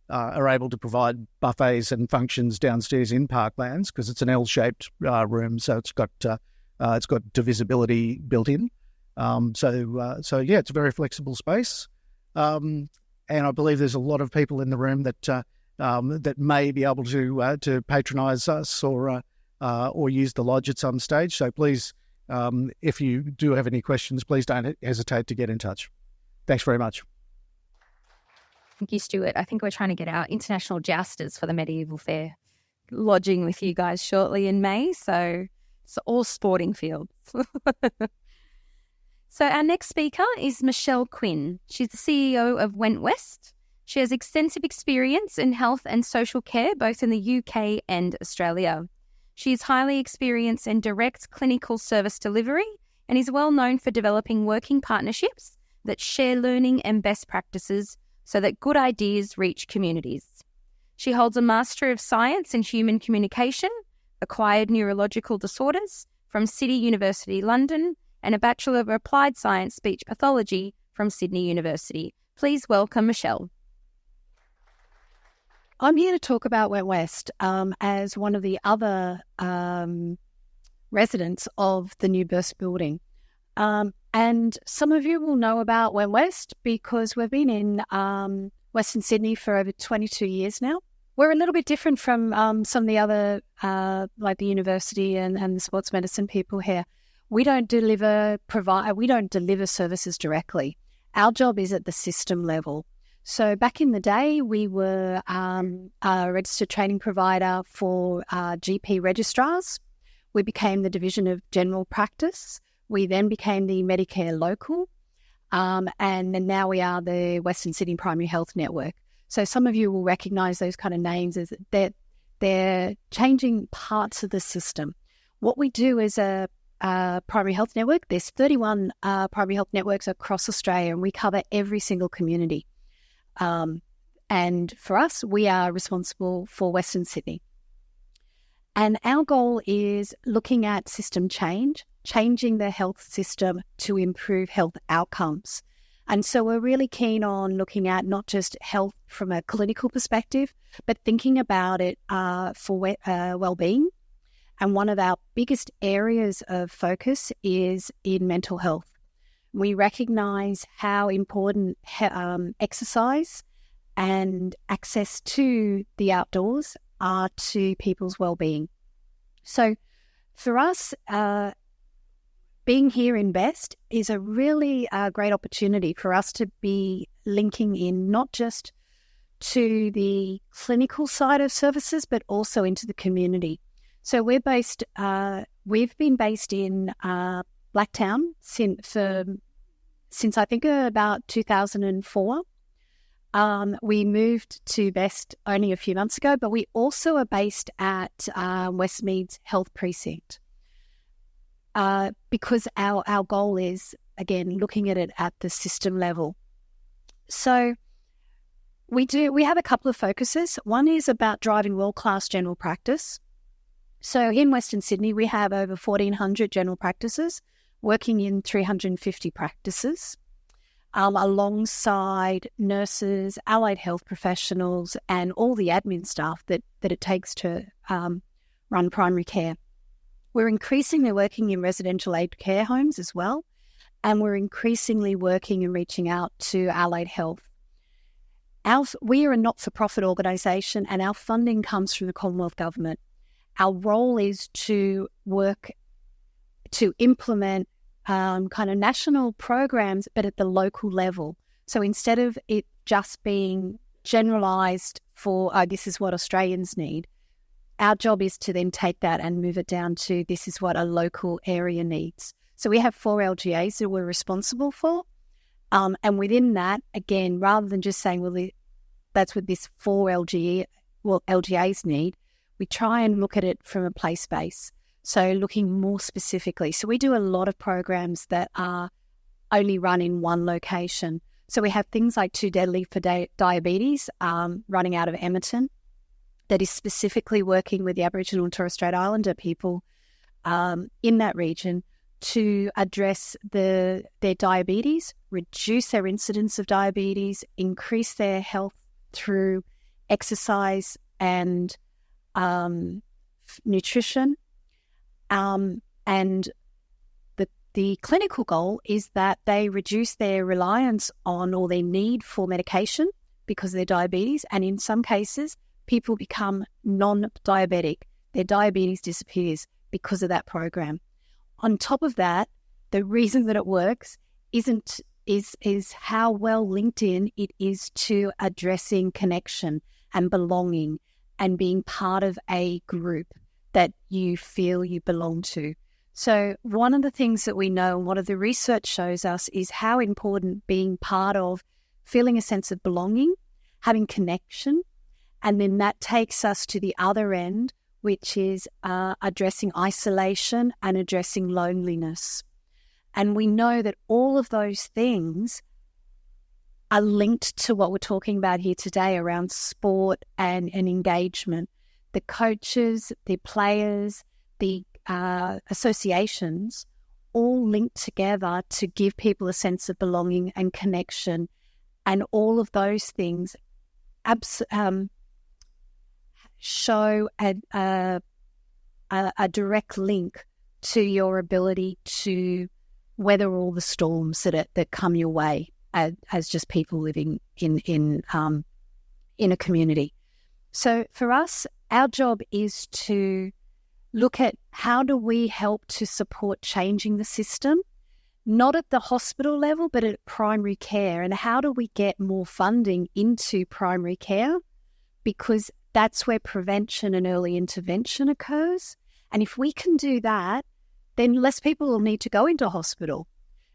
are able to provide buffets and functions downstairs in Parklands because it's an L-shaped room, so it's got divisibility built in. So yeah, it's a very flexible space, and I believe there's a lot of people in the room that may be able to patronise us or use the lodge at some stage. So please, if you do have any questions, please don't hesitate to get in touch. Thanks very much. Thank you, Stuart. I think we're trying to get our international jousters for the medieval fair lodging with you guys shortly in May. So it's all sporting fields. So our next speaker is Michelle Quinn. She's the CEO of Wentwest. She has extensive experience in health and social care, both in the UK and Australia. She is highly experienced in direct clinical service delivery and is well known for developing working partnerships that share learning and best practices so that good ideas reach communities. She holds a Master of Science in Human Communication, Acquired Neurological Disorders from City University London, and a Bachelor of Applied Science Speech Pathology from Sydney University. Please welcome Michelle. I'm here to talk about Wentwest as one of the other residents of the new Burst building. And some of you will know about Wentwest because we've been in Western Sydney for over 22 years now. We're a little bit different from some of the other, like the university and the sports medicine people here. We don't deliver services directly. Our job is at the system level. So back in the day, we were a registered training provider for GP registrars. We became the Division of General Practice. We then became the Medicare Local, and then now we are the Western Sydney Primary Health Network. So some of you will recognise those kind of names as they're changing parts of the system. What we do is a primary health network. There's 31 primary health networks across Australia, and we cover every single community. And for us, we are responsible for Western Sydney. And our goal is looking at system change, changing the health system to improve health outcomes. And so we're really keen on looking at not just health from a clinical perspective, but thinking about it for well-being. And one of our biggest areas of focus is in mental health. We recognise how important exercise and access to the outdoors are to people's well-being. So for us, being here in Best is a really great opportunity for us to be linking in not just to the clinical side of services, but also into the community. So we've been based in Blacktown since I think about 2004. We moved to Best only a few months ago, but we also are based at Westmead's Health Precinct because our goal is, again, looking at it at the system level. So we have a couple of focuses. One is about driving world-class general practice. So in Western Sydney, we have over 1,400 general practices working in 350 practices. Alongside nurses, allied health professionals, and all the admin staff that it takes to run primary care. We're increasingly working in residential aged care homes as well, and we're increasingly working and reaching out to allied health. We are a not-for-profit organisation, and our funding comes from the Commonwealth Government. Our role is to work to implement kind of national programs, but at the local level. So instead of it just being generalised for, this is what Australians need, our job is to then take that and move it down to this is what a local area needs. So we have 4 LGAs that we're responsible for. And within that, again, rather than just saying, well, that's what this 4 LGAs need, we try and look at it from a place base. So looking more specifically. So we do a lot of programs that are only run in one location. So we have things like Too Deadly for Diabetes running out of Emerton that is specifically working with the Aboriginal and Torres Strait Islander people in that region to address their diabetes, reduce their incidence of diabetes, increase their health through exercise and nutrition. And the clinical goal is that they reduce their reliance on or their need for medication because of their diabetes. And in some cases, people become non-diabetic. Their diabetes disappears because of that program. On top of that, the reason that it works is how well linked in it is to addressing connection and belonging and being part of a group that you feel you belong to. So one of the things that we know and what the research shows us is how important being part of, feeling a sense of belonging, having connection, and then that takes us to the other end, which is addressing isolation and addressing loneliness. And we know that all of those things are linked to what we're talking about here today around sport and engagement. The coaches, the players, the associations all linked together to give people a sense of belonging and connection. And all of those things show a direct link to your ability to weather all the storms that come your way as just people living in a community. So for us, our job is to look at how do we help to support changing the system, not at the hospital level, but at primary care. And how do we get more funding into primary care? Because that's where prevention and early intervention occurs. And if we can do that, then less people will need to go into hospital.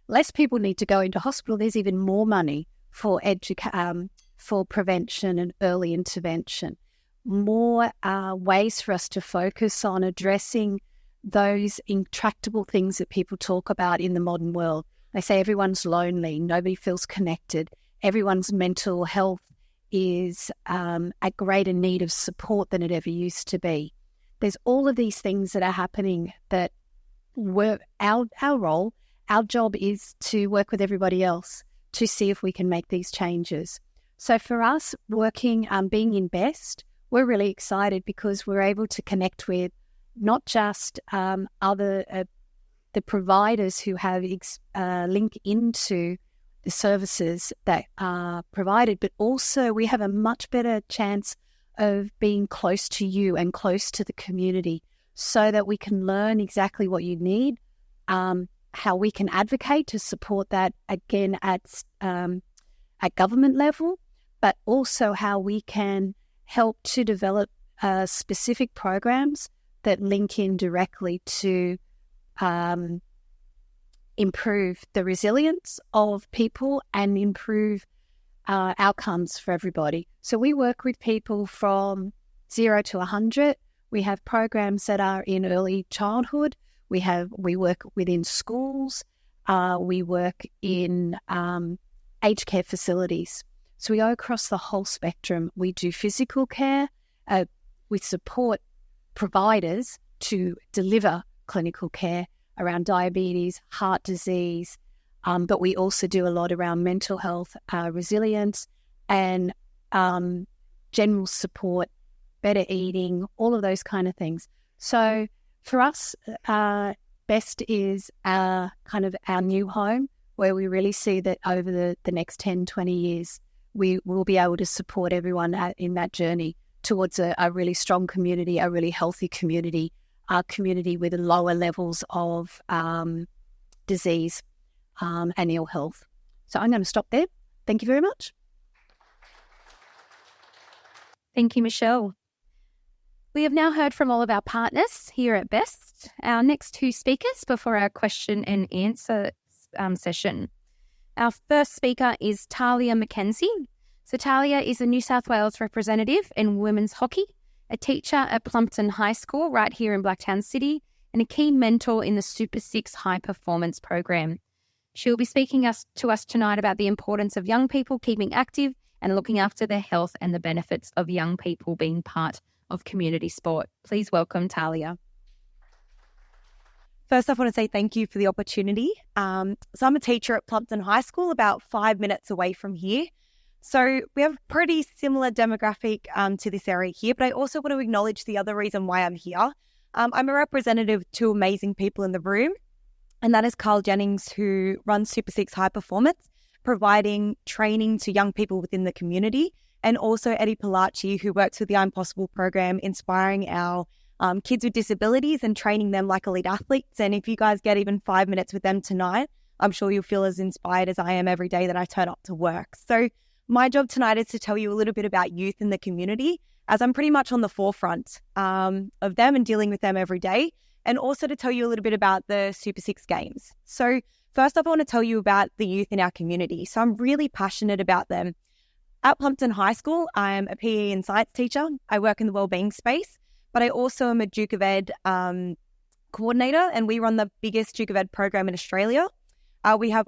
Less people need to go into hospital. There's even more money for prevention and early intervention. More ways for us to focus on addressing those intractable things that people talk about in the modern world. They say everyone's lonely, nobody feels connected, everyone's mental health is at greater need of support than it ever used to be. There's all of these things that are happening that our role, our job is to work with everybody else to see if we can make these changes. So for us, working, being in BEST, we're really excited because we're able to connect with not just the providers who have link into the services that are provided, but also we have a much better chance of being close to you and close to the community so that we can learn exactly what you need, how we can advocate to support that again at government level, but also how we can help to develop specific programs that link in directly to improve the resilience of people and improve outcomes for everybody. So we work with people from 0 to 100. We have programs that are in early childhood. We work within schools. We work in aged care facilities. So we go across the whole spectrum. We do physical care. We support providers to deliver clinical care around diabetes, heart disease, but we also do a lot around mental health, resilience, and general support, better eating, all of those kind of things. So for us, BEST is our new home where we really see that over the next 10, 20 years, we will be able to support everyone in that journey towards a really strong community, a really healthy community, a community with lower levels of disease and ill health. So I'm going to stop there. Thank you very much. Thank you, Michelle. We have now heard from all of our partners here at BEST. Our next two speakers before our question and answer session. Our first speaker is Talia McKenzie. So Talia is a New South Wales representative in women's hockey, a teacher at Plumpton High School right here in Blacktown City, and a key mentor in the Super 6 High Performance program. She'll be speaking to us tonight about the importance of young people keeping active and looking after their health and the benefits of young people being part of community sport. Please welcome Talia. First off, I want to say thank you for the opportunity. So I'm a teacher at Plumpton High School, about 5 minutes away from here. So we have a pretty similar demographic to this area here, but I also want to acknowledge the other reason why I'm here. I'm a representative of two amazing people in the room, and that is Carl Jennings, who runs Super 6 High Performance, providing training to young people within the community, and also Eddie Palacci, who works with the I'm Possible program, inspiring our kids with disabilities and training them like elite athletes. And if you guys get even 5 minutes with them tonight, I'm sure you'll feel as inspired as I am every day that I turn up to work. So my job tonight is to tell you a little bit about youth in the community, as I'm pretty much on the forefront of them and dealing with them every day, and also to tell you a little bit about the Super 6 games. So first up, I want to tell you about the youth in our community. So I'm really passionate about them. At Plumpton High School, I'm a PE and science teacher. I work in the wellbeing space, but I also am a Duke of Ed coordinator, and we run the biggest Duke of Ed program in Australia. We have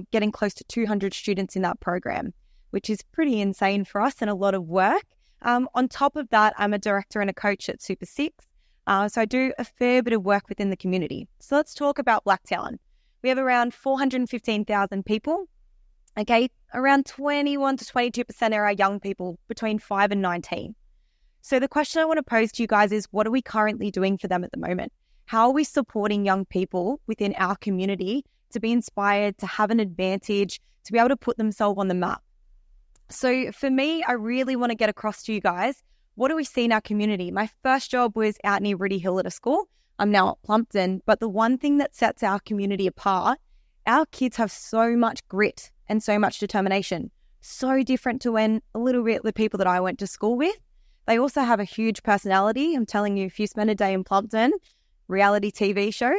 getting close to 200 students in that program, which is pretty insane for us and a lot of work. On top of that, I'm a director and a coach at Super 6. So I do a fair bit of work within the community. So let's talk about Blacktown. We have around 415,000 people. Okay, around 21 to 22% are our young people between 5 and 19. So the question I want to pose to you guys is, what are we currently doing for them at the moment? How are we supporting young people within our community to be inspired, to have an advantage, to be able to put themselves on the map? So for me, I really want to get across to you guys, what do we see in our community? My first job was out near Riddy Hill at a school. I'm now at Plumpton, but the one thing that sets our community apart, our kids have so much grit and so much determination. So different to when a little bit the people that I went to school with. They also have a huge personality. I'm telling you, if you spend a day in Plumpton, reality TV show,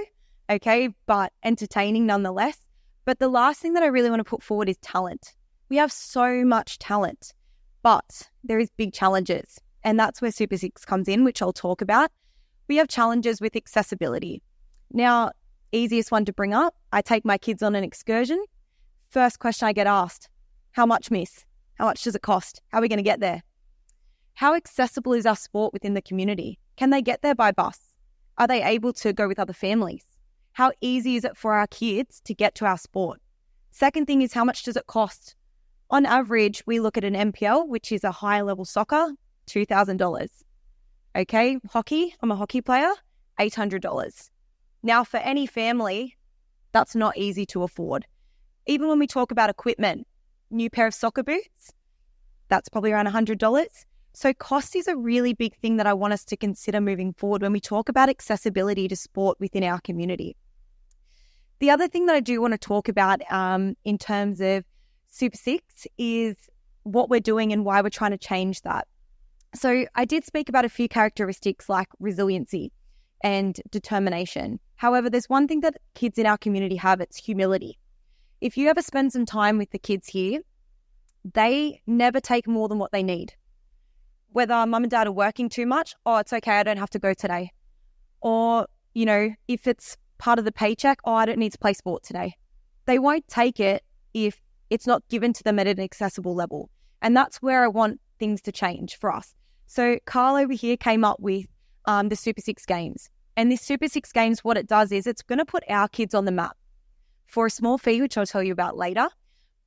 okay, but entertaining nonetheless. But the last thing that I really want to put forward is talent. We have so much talent, but there is big challenges. And that's where Super 6 comes in, which I'll talk about. We have challenges with accessibility. Now, easiest one to bring up, I take my kids on an excursion. First question I get asked, how much, miss? How much does it cost? How are we going to get there? How accessible is our sport within the community? Can they get there by bus? Are they able to go with other families? How easy is it for our kids to get to our sport? Second thing is, how much does it cost? On average, we look at an MPL, which is a higher level soccer, $2,000. Okay, hockey, I'm a hockey player, $800. Now, for any family, that's not easy to afford. Even when we talk about equipment, new pair of soccer boots, that's probably around $100. So cost is a really big thing that I want us to consider moving forward when we talk about accessibility to sport within our community. The other thing that I do want to talk about in terms of Super 6 is what we're doing and why we're trying to change that. So I did speak about a few characteristics like resiliency and determination. However, there's one thing that kids in our community have, it's humility. If you ever spend some time with the kids here, they never take more than what they need. Whether mum and dad are working too much, oh, it's okay, I don't have to go today. Or, if it's part of the paycheck, oh, I don't need to play sport today. They won't take it if it's not given to them at an accessible level. And that's where I want things to change for us. So Carl over here came up with the Super 6 Games. And this Super 6 Games, what it does is it's going to put our kids on the map for a small fee, which I'll tell you about later.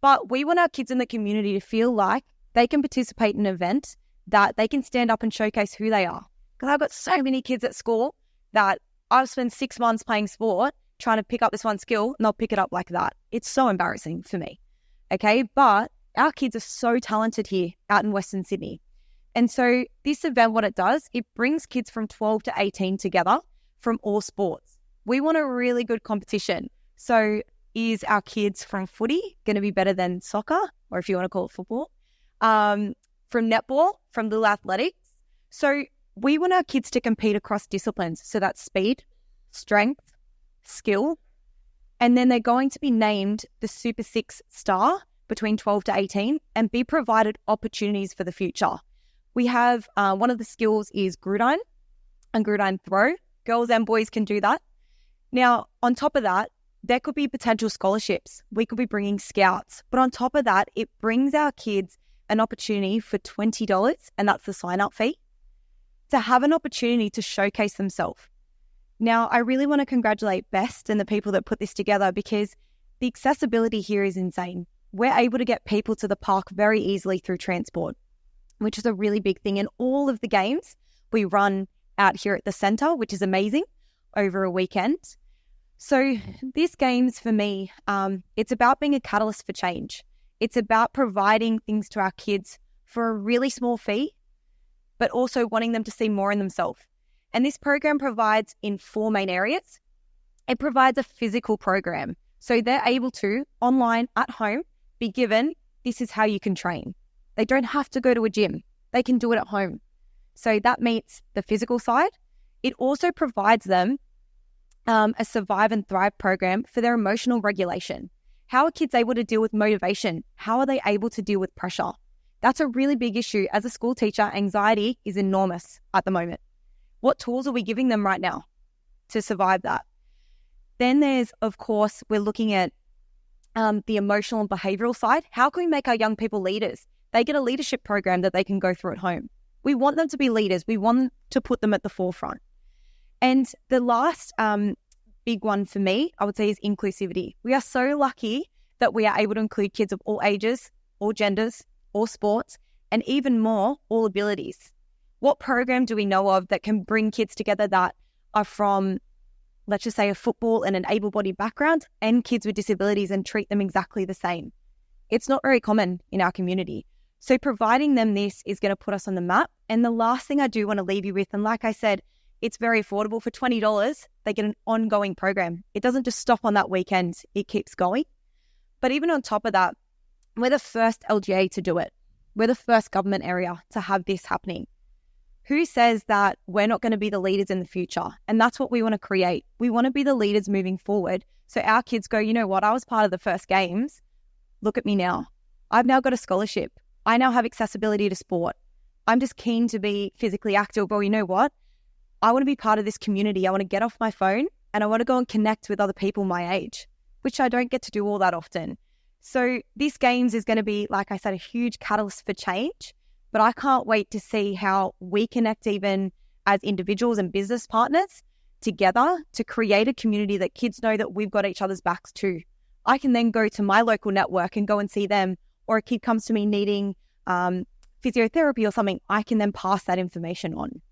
But we want our kids in the community to feel like they can participate in an event, that they can stand up and showcase who they are. Because I've got so many kids at school that I've spent 6 months playing sport, trying to pick up this one skill, and they'll pick it up like that. It's so embarrassing for me. Okay, but our kids are so talented here out in Western Sydney. And so this event, what it does, it brings kids from 12 to 18 together from all sports. We want a really good competition. So is our kids from footy going to be better than soccer, or if you want to call it football? From netball, from little athletics. So we want our kids to compete across disciplines. So that's speed, strength, skill. And then they're going to be named the Super 6 star between 12 to 18 and be provided opportunities for the future. We have one of the skills is Grudine and Grudine throw. Girls and boys can do that. Now, on top of that, there could be potential scholarships. We could be bringing scouts. But on top of that, it brings our kids an opportunity for $20, and that's the sign-up fee, to have an opportunity to showcase themselves. Now, I really want to congratulate Best and the people that put this together, because the accessibility here is insane. We're able to get people to the park very easily through transport, which is a really big thing. And all of the games we run out here at the centre, which is amazing, over a weekend. So these games for me, it's about being a catalyst for change. It's about providing things to our kids for a really small fee, but also wanting them to see more in themselves. And this program provides in 4 main areas. It provides a physical program. So they're able to, online, at home, be given, this is how you can train. They don't have to go to a gym. They can do it at home. So that meets the physical side. It also provides them a Survive and Thrive program for their emotional regulation. How are kids able to deal with motivation? How are they able to deal with pressure? That's a really big issue. As a school teacher, anxiety is enormous at the moment. What tools are we giving them right now to survive that? Then there's, of course, we're looking at the emotional and behavioural side. How can we make our young people leaders? They get a leadership program that they can go through at home. We want them to be leaders. We want to put them at the forefront. And the last big one for me, I would say, is inclusivity. We are so lucky that we are able to include kids of all ages, all genders, all sports, and even more, all abilities. What program do we know of that can bring kids together that are from, let's just say, a football and an able-bodied background and kids with disabilities and treat them exactly the same? It's not very common in our community. So providing them this is going to put us on the map. And the last thing I do want to leave you with, and like I said, it's very affordable. For $20, they get an ongoing program. It doesn't just stop on that weekend. It keeps going. But even on top of that, we're the first LGA to do it. We're the first government area to have this happening. Who says that we're not going to be the leaders in the future? And that's what we want to create. We want to be the leaders moving forward. So our kids go, you know what? I was part of the first games. Look at me now. I've now got a scholarship. I now have accessibility to sport. I'm just keen to be physically active. Well, you know what? I want to be part of this community. I want to get off my phone and I want to go and connect with other people my age, which I don't get to do all that often. So this Games is going to be, like I said, a huge catalyst for change, but I can't wait to see how we connect even as individuals and business partners together to create a community that kids know that we've got each other's backs too. I can then go to my local network and go and see them, or a kid comes to me needing physiotherapy or something, I can then pass that information on.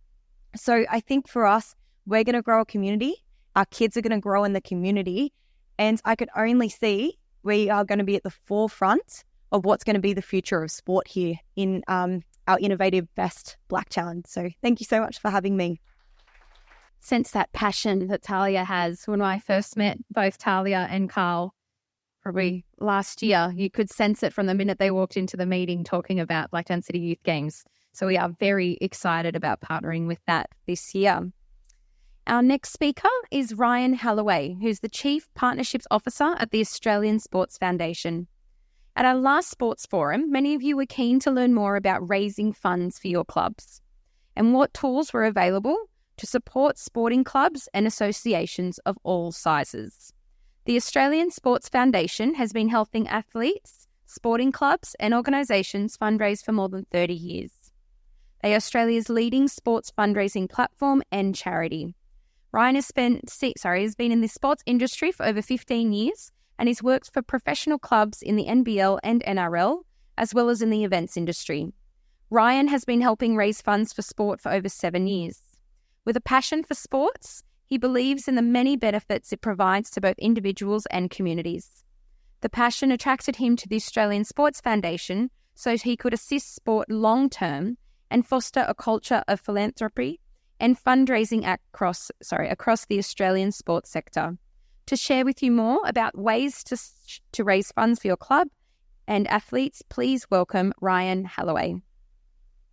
So I think for us, we're going to grow a community. Our kids are going to grow in the community. And I could only see we are going to be at the forefront of what's going to be the future of sport here in our innovative Best Blacktown. So thank you so much for having me. Sense that passion that Talia has. When I first met both Talia and Carl, probably last year, you could sense it from the minute they walked into the meeting talking about Blacktown City Youth Games. So we are very excited about partnering with that this year. Our next speaker is Ryan Halloway, who's the Chief Partnerships Officer at the Australian Sports Foundation. At our last sports forum, many of you were keen to learn more about raising funds for your clubs and what tools were available to support sporting clubs and associations of all sizes. The Australian Sports Foundation has been helping athletes, sporting clubs and organisations fundraise for more than 30 years. They are Australia's leading sports fundraising platform and charity. Ryan has been in the sports industry for over 15 years and he's worked for professional clubs in the NBL and NRL, as well as in the events industry. Ryan has been helping raise funds for sport for over 7 years. With a passion for sports, he believes in the many benefits it provides to both individuals and communities. The passion attracted him to the Australian Sports Foundation so he could assist sport long-term and foster a culture of philanthropy and fundraising across the Australian sports sector. To share with you more about ways to raise funds for your club and athletes, please welcome Ryan Halloway.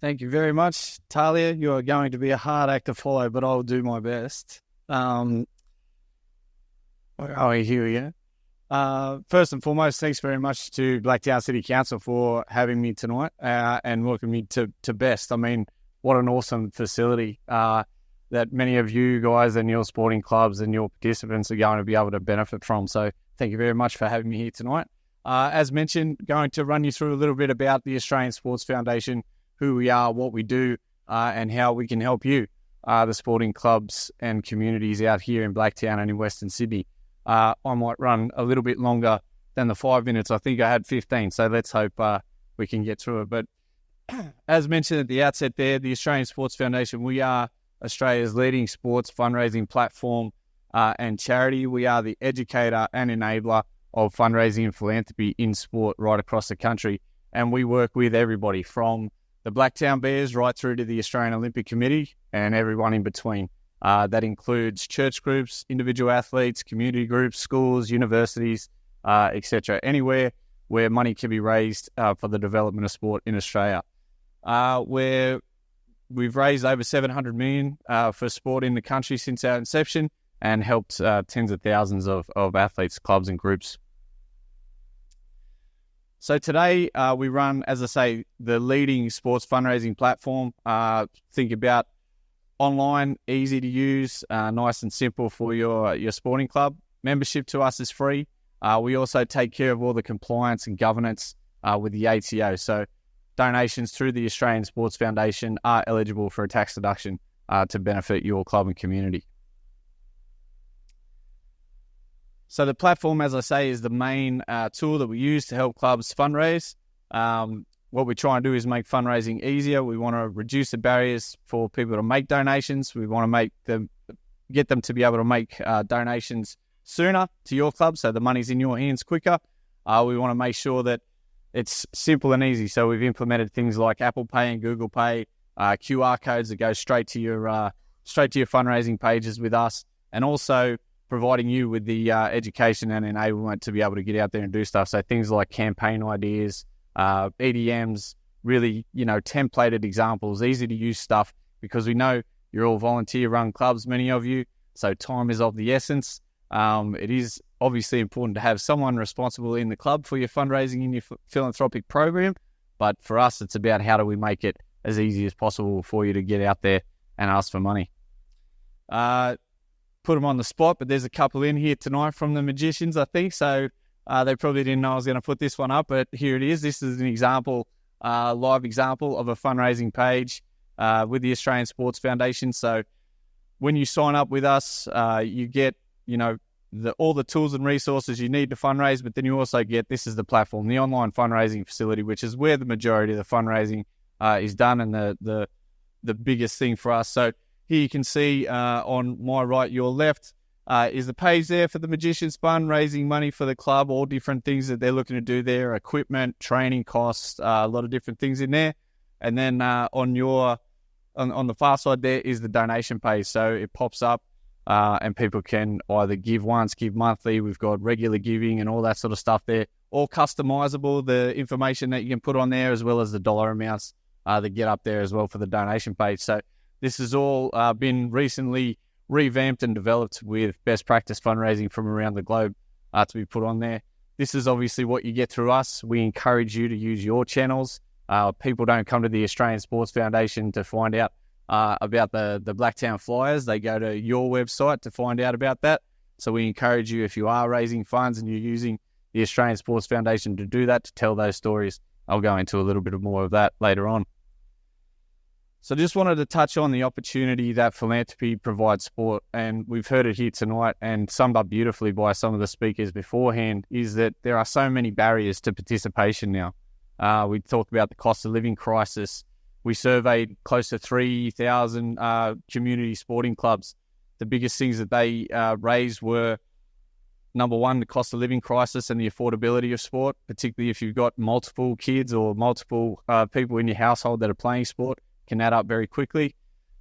Thank you very much, Talia. You are going to be a hard act to follow, but I'll do my best. Here we go. First and foremost, thanks very much to Blacktown City Council for having me tonight and welcoming me to Best. I mean, what an awesome facility that many of you guys and your sporting clubs and your participants are going to be able to benefit from. So thank you very much for having me here tonight. As mentioned, going to run you through a little bit about the Australian Sports Foundation, who we are, what we do, and how we can help you, the sporting clubs and communities out here in Blacktown and in Western Sydney. I might run a little bit longer than the 5 minutes. I think I had 15, so let's hope we can get through it. But as mentioned at the outset there, the Australian Sports Foundation, we are Australia's leading sports fundraising platform and charity. We are the educator and enabler of fundraising and philanthropy in sport right across the country. And we work with everybody from the Blacktown Bears right through to the Australian Olympic Committee and everyone in between. That includes church groups, individual athletes, community groups, schools, universities, etc. Anywhere where money can be raised for the development of sport in Australia. We've raised over $700 million for sport in the country since our inception and helped tens of thousands of athletes, clubs and groups. So today we run, as I say, the leading sports fundraising platform. Think about online, easy to use, nice and simple for your sporting club. Membership to us is free. We also take care of all the compliance and governance with the ATO. So donations through the Australian Sports Foundation are eligible for a tax deduction to benefit your club and community. So the platform, as I say, is the main tool that we use to help clubs fundraise. What we try and do is make fundraising easier. We want to reduce the barriers for people to make donations. We want to get them to be able to make donations sooner to your club, so the money's in your hands quicker. We want to make sure that it's simple and easy. So we've implemented things like Apple Pay and Google Pay, QR codes that go straight to your fundraising pages with us, and also providing you with the education and enablement to be able to get out there and do stuff. So things like campaign ideas, EDMs, really, templated examples, easy to use stuff, because we know you're all volunteer-run clubs, many of you, so time is of the essence. It is obviously important to have someone responsible in the club for your fundraising in your philanthropic program, but for us, it's about how do we make it as easy as possible for you to get out there and ask for money. Put them on the spot, but there's a couple in here tonight from the Magicians, I think, so They probably didn't know I was going to put this one up, but here it is. This is an example, live example of a fundraising page with the Australian Sports Foundation. So when you sign up with us, you get, all the tools and resources you need to fundraise, but then you also get, this is the platform, the online fundraising facility, which is where the majority of the fundraising is done, and the biggest thing for us. So here you can see on my right, your left, is the page there for the Magicians Fund, raising money for the club, all different things that they're looking to do there, equipment, training costs, a lot of different things in there. And then on the far side there is the donation page. So it pops up and people can either give once, give monthly. We've got regular giving and all that sort of stuff there. All customizable, the information that you can put on there, as well as the dollar amounts that get up there as well for the donation page. So this has all been recently revamped and developed with best practice fundraising from around the globe to be put on there. This is obviously what you get through us. We encourage you to use your channels. People don't come to the Australian Sports Foundation to find out about the Blacktown Flyers. They go to your website to find out about that. So we encourage you, if you are raising funds and you're using the Australian Sports Foundation to do that, to tell those stories. I'll go into a little bit more of that later on. So just wanted to touch on the opportunity that philanthropy provides sport, and we've heard it here tonight and summed up beautifully by some of the speakers beforehand, is that there are so many barriers to participation now. We talked about the cost of living crisis. We surveyed close to 3,000 community sporting clubs. The biggest things that they raised were, number one, the cost of living crisis and the affordability of sport, particularly if you've got multiple kids or multiple people in your household that are playing sport. Can add up very quickly.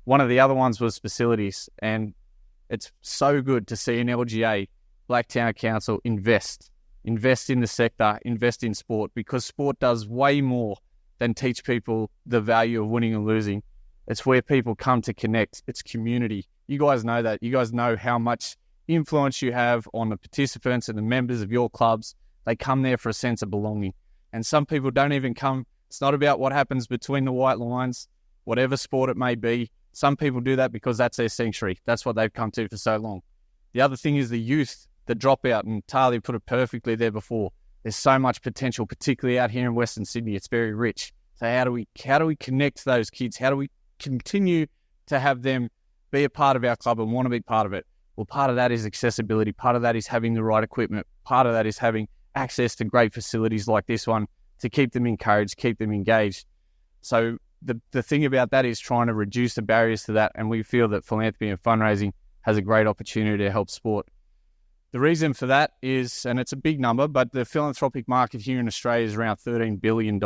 One of the other ones was facilities, and it's so good to see an LGA, Blacktown Council, invest in the sector, invest in sport, because sport does way more than teach people the value of winning and losing. It's where people come to connect. It's community. You guys know that. You guys know how much influence you have on the participants and the members of your clubs. They come there for a sense of belonging. And some people don't even come. It's not about what happens between the white lines, whatever sport it may be. Some people do that because that's their sanctuary. That's what they've come to for so long. The other thing is the youth, the dropout, and Talia put it perfectly there before. There's so much potential, particularly out here in Western Sydney. It's very rich. So how do we connect those kids? How do we continue to have them be a part of our club and want to be part of it? Well, part of that is accessibility. Part of that is having the right equipment. Part of that is having access to great facilities like this one to keep them encouraged, keep them engaged. So the thing about that is trying to reduce the barriers to that, and we feel that philanthropy and fundraising has a great opportunity to help sport. The reason for that is, and it's a big number, but the philanthropic market here in Australia is around $13 billion.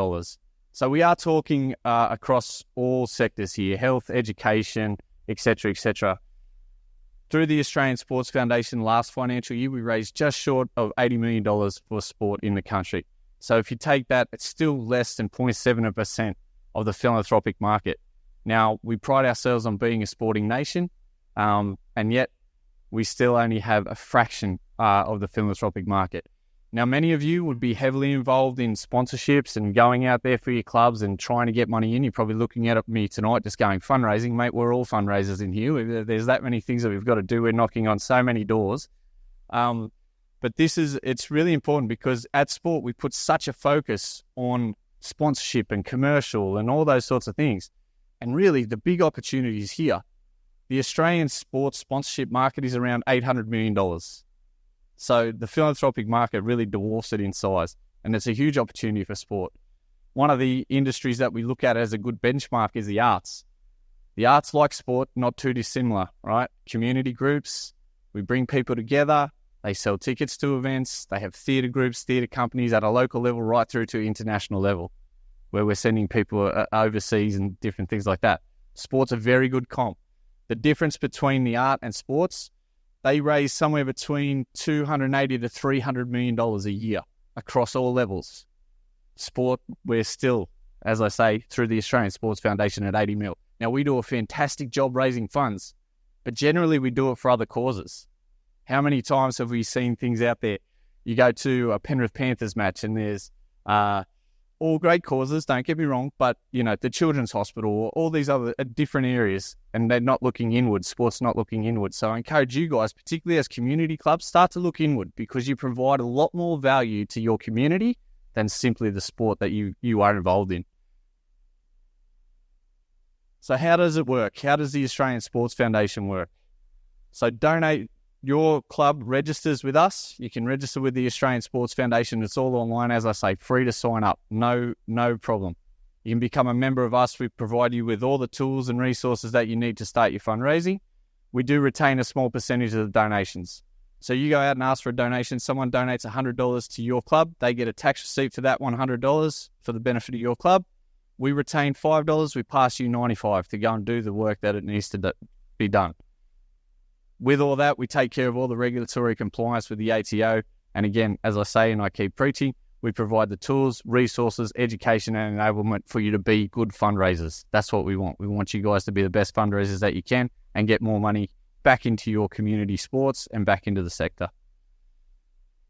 So we are talking across all sectors here, health, education, etc., etc. Through the Australian Sports Foundation last financial year, we raised just short of $80 million for sport in the country. So if you take that, it's still less than 0.7% of the philanthropic market. Now, we pride ourselves on being a sporting nation, and yet we still only have a fraction of the philanthropic market. Now, many of you would be heavily involved in sponsorships and going out there for your clubs and trying to get money in. You're probably looking at me tonight just going, fundraising, mate, we're all fundraisers in here. There's that many things that we've got to do. We're knocking on so many doors. But it's really important because at sport, we put such a focus on sponsorship and commercial and all those sorts of things. And really, the big opportunity is here. The Australian sports sponsorship market is around $800 million. So the philanthropic market really dwarfs it in size, and it's a huge opportunity for sport. One of the industries that we look at as a good benchmark is the arts. The arts, like sport, not too dissimilar, right? Community groups, we bring people together, they sell tickets to events, they have theatre groups, theatre companies at a local level right through to international level, where we're sending people overseas and different things like that. Sport's a very good comp. The difference between the art and sports, they raise somewhere between $280 to $300 million a year across all levels. Sport, we're still, as I say, through the Australian Sports Foundation at 80 mil. Now, we do a fantastic job raising funds, but generally we do it for other causes. How many times have we seen things out there? You go to a Penrith Panthers match and there's all great causes, don't get me wrong, but, the Children's Hospital, all these other different areas, and they're not looking inward, sport's not looking inward. So I encourage you guys, particularly as community clubs, start to look inward, because you provide a lot more value to your community than simply the sport that you are involved in. So how does it work? How does the Australian Sports Foundation work? So donate. Your club registers with us. You can register with the Australian Sports Foundation. It's all online, as I say, free to sign up. No problem. You can become a member of us. We provide you with all the tools and resources that you need to start your fundraising. We do retain a small percentage of the donations. So you go out and ask for a donation. Someone donates $100 to your club. They get a tax receipt for that $100 for the benefit of your club. We retain $5. We pass you $95 to go and do the work that it needs to be done. With all that, we take care of all the regulatory compliance with the ATO. And again, as I say, and I keep preaching, we provide the tools, resources, education, and enablement for you to be good fundraisers. That's what we want. We want you guys to be the best fundraisers that you can and get more money back into your community sports and back into the sector.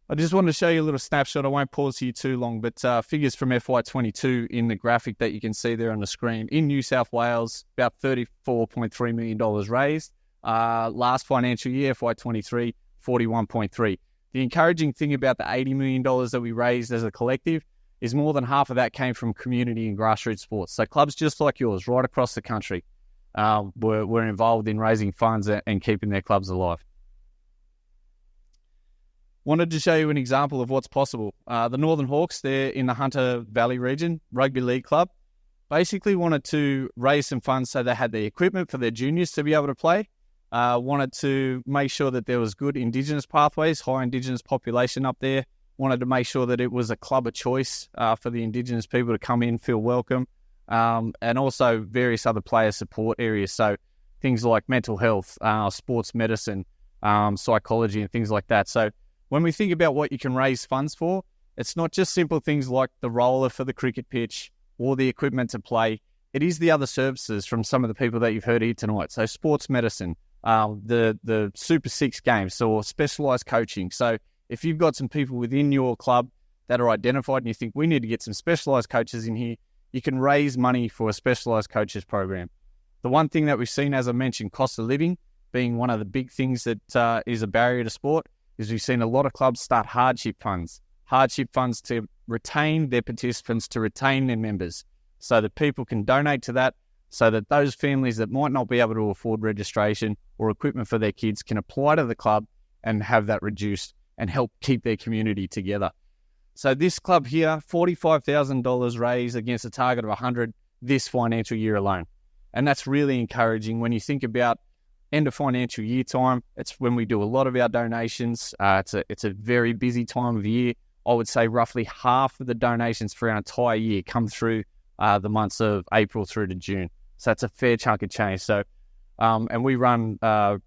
I just wanted to show you a little snapshot. I won't pause here too long, but figures from FY22 in the graphic that you can see there on the screen. In New South Wales, about $34.3 million raised. Last financial year, FY23, 41.3. The encouraging thing about the $80 million that we raised as a collective is more than half of that came from community and grassroots sports. So clubs just like yours right across the country were involved in raising funds and keeping their clubs alive. Wanted to show you an example of what's possible. The Northern Hawks, they're in the Hunter Valley region, rugby league club, basically wanted to raise some funds so they had the equipment for their juniors to be able to play. Wanted to make sure that there was good Indigenous pathways, high Indigenous population up there. Wanted to make sure that it was a club of choice for the Indigenous people to come in, feel welcome, and also various other player support areas. So things like mental health, sports medicine, psychology, and things like that. So when we think about what you can raise funds for, it's not just simple things like the roller for the cricket pitch or the equipment to play. It is the other services from some of the people that you've heard here tonight. So sports medicine, the Super 6 games, or specialised coaching. So if you've got some people within your club that are identified and you think we need to get some specialised coaches in here, you can raise money for a specialised coaches program. The one thing that we've seen, as I mentioned, cost of living being one of the big things that is a barrier to sport, is we've seen a lot of clubs start hardship funds to retain their participants, to retain their members, so that people can donate to that, so that those families that might not be able to afford registration or equipment for their kids can apply to the club and have that reduced and help keep their community together. So this club here, $45,000 raised against a target of $100,000 this financial year alone. And that's really encouraging when you think about end of financial year time. It's when we do a lot of our donations. It's a very busy time of year. I would say roughly half of the donations for our entire year come through the months of April through to June. So that's a fair chunk of change. So, and we run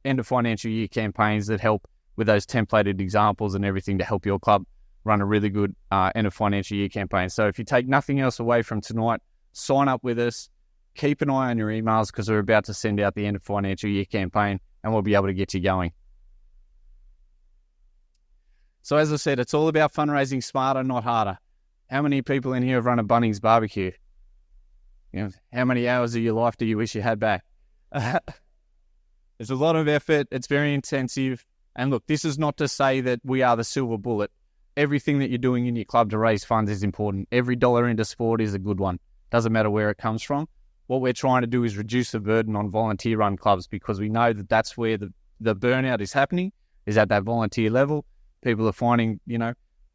end of financial year campaigns that help with those templated examples and everything to help your club run a really good end of financial year campaign. So if you take nothing else away from tonight, sign up with us. Keep an eye on your emails, because we're about to send out the end of financial year campaign and we'll be able to get you going. So as I said, it's all about fundraising smarter, not harder. How many people in here have run a Bunnings barbecue? You know, how many hours of your life do you wish you had back? There's a lot of effort. It's very intensive. And look, this is not to say that we are the silver bullet. Everything that you're doing in your club to raise funds is important. Every dollar into sport is a good one. Doesn't matter where it comes from. What we're trying to do is reduce the burden on volunteer-run clubs, because we know that that's where the burnout is happening, is at that volunteer level. People are finding,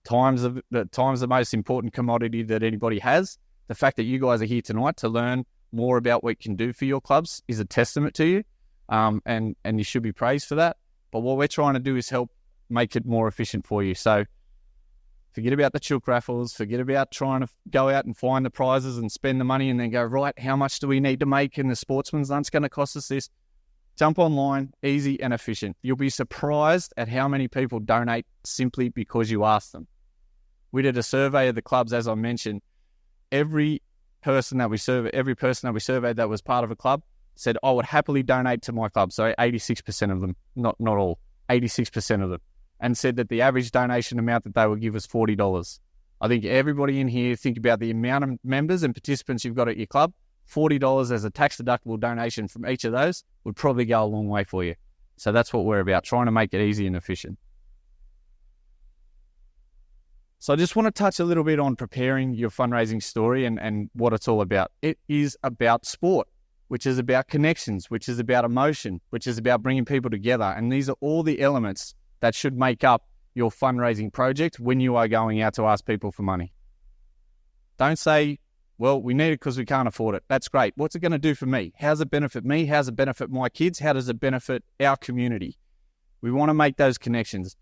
time's the most important commodity that anybody has. The fact that you guys are here tonight to learn more about what you can do for your clubs is a testament to you, and you should be praised for that. But what we're trying to do is help make it more efficient for you. So forget about the chook raffles, forget about trying to go out and find the prizes and spend the money and then go, right, how much do we need to make? And the sportsman's lunch going to cost us this. Jump online, easy and efficient. You'll be surprised at how many people donate simply because you ask them. We did a survey of the clubs, as I mentioned. Every person that we surveyed that was part of a club said, I would happily donate to my club. So 86% of them, not all, 86% of them. And said that the average donation amount that they would give was $40. I think everybody in here, think about the amount of members and participants you've got at your club. $40 as a tax-deductible donation from each of those would probably go a long way for you. So that's what we're about, trying to make it easy and efficient. So I just want to touch a little bit on preparing your fundraising story and what it's all about. It is about sport, which is about connections, which is about emotion, which is about bringing people together. And these are all the elements that should make up your fundraising project when you are going out to ask people for money. Don't say, well, we need it because we can't afford it. That's great. What's it going to do for me? How does it benefit me? How does it benefit my kids? How does it benefit our community? We want to make those connections.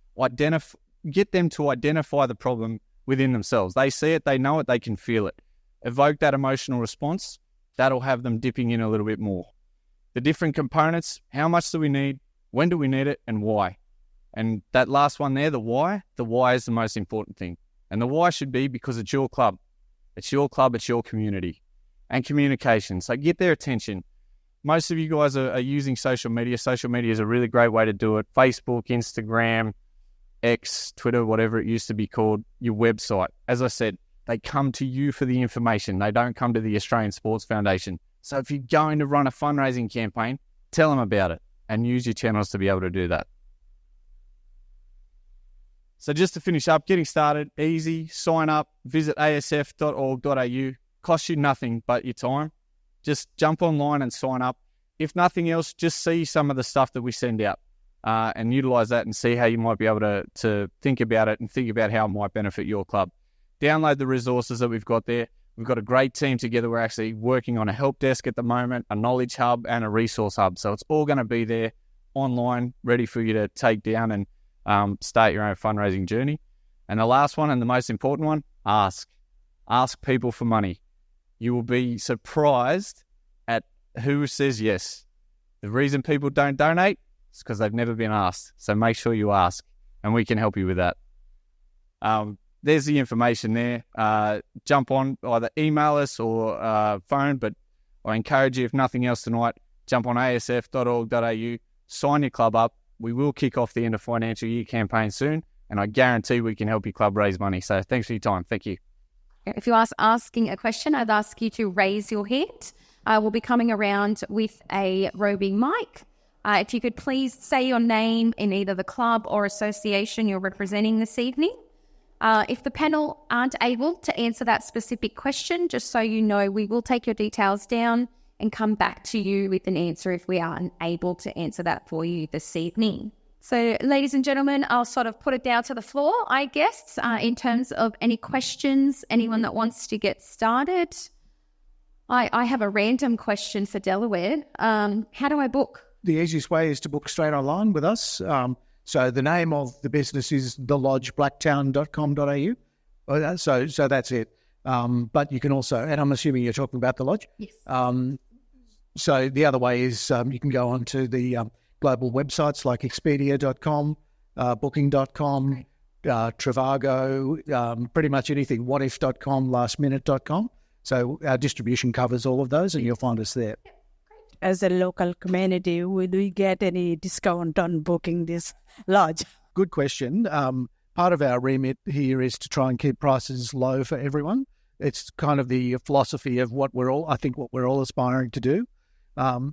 Get them to identify the problem within themselves. They see it, they know it, they can feel it. Evoke that emotional response. That'll have them dipping in a little bit more. The different components, how much do we need? When do we need it? And why? And that last one there, the why is the most important thing. And the why should be because it's your club. It's your club, it's your community. And communication. So get their attention. Most of you guys are using social media. Social media is a really great way to do it. Facebook, Instagram, X, Twitter, whatever it used to be called, your website. As I said, they come to you for the information. They don't come to the Australian Sports Foundation. So if you're going to run a fundraising campaign, tell them about it and use your channels to be able to do that. So just to finish up, getting started, easy, sign up, visit asf.org.au. Costs you nothing but your time. Just jump online and sign up. If nothing else, just see some of the stuff that we send out and utilise that and see how you might be able to think about it and think about how it might benefit your club. Download the resources that we've got there. We've got a great team together. We're actually working on a help desk at the moment, a knowledge hub and a resource hub. So it's all going to be there online, ready for you to take down and start your own fundraising journey. And the last one and the most important one, ask. Ask people for money. You will be surprised at who says yes. The reason people don't donate is because they've never been asked. So make sure you ask and we can help you with that. There's the information there. Jump on, either email us or phone, but I encourage you, if nothing else tonight, jump on asf.org.au, sign your club up. We will kick off the end of financial year campaign soon, and I guarantee we can help your club raise money. So thanks for your time. Thank you. If you are asking a question, I'd ask you to raise your hand. We'll be coming around with a roving mic. If you could please say your name in either the club or association you're representing this evening. If the panel aren't able to answer that specific question, just so you know, we will take your details down and come back to you with an answer if we aren't able to answer that for you this evening. So, ladies and gentlemen, I'll sort of put it down to the floor, I guess, in terms of any questions, anyone that wants to get started. I have a random question for Delaware. How do I book? The easiest way is to book straight online with us. So the name of the business is thelodgeblacktown.com.au. So that's it. But you can also, and I'm assuming you're talking about the lodge. Yes. So the other way is you can go onto the global websites like Expedia.com, Booking.com, Trivago, pretty much anything, whatif.com, lastminute.com. So our distribution covers all of those and you'll find us there. As a local community, would we get any discount on booking this lodge? Good question. Part of our remit here is to try and keep prices low for everyone. It's kind of the philosophy of what we're all aspiring to do.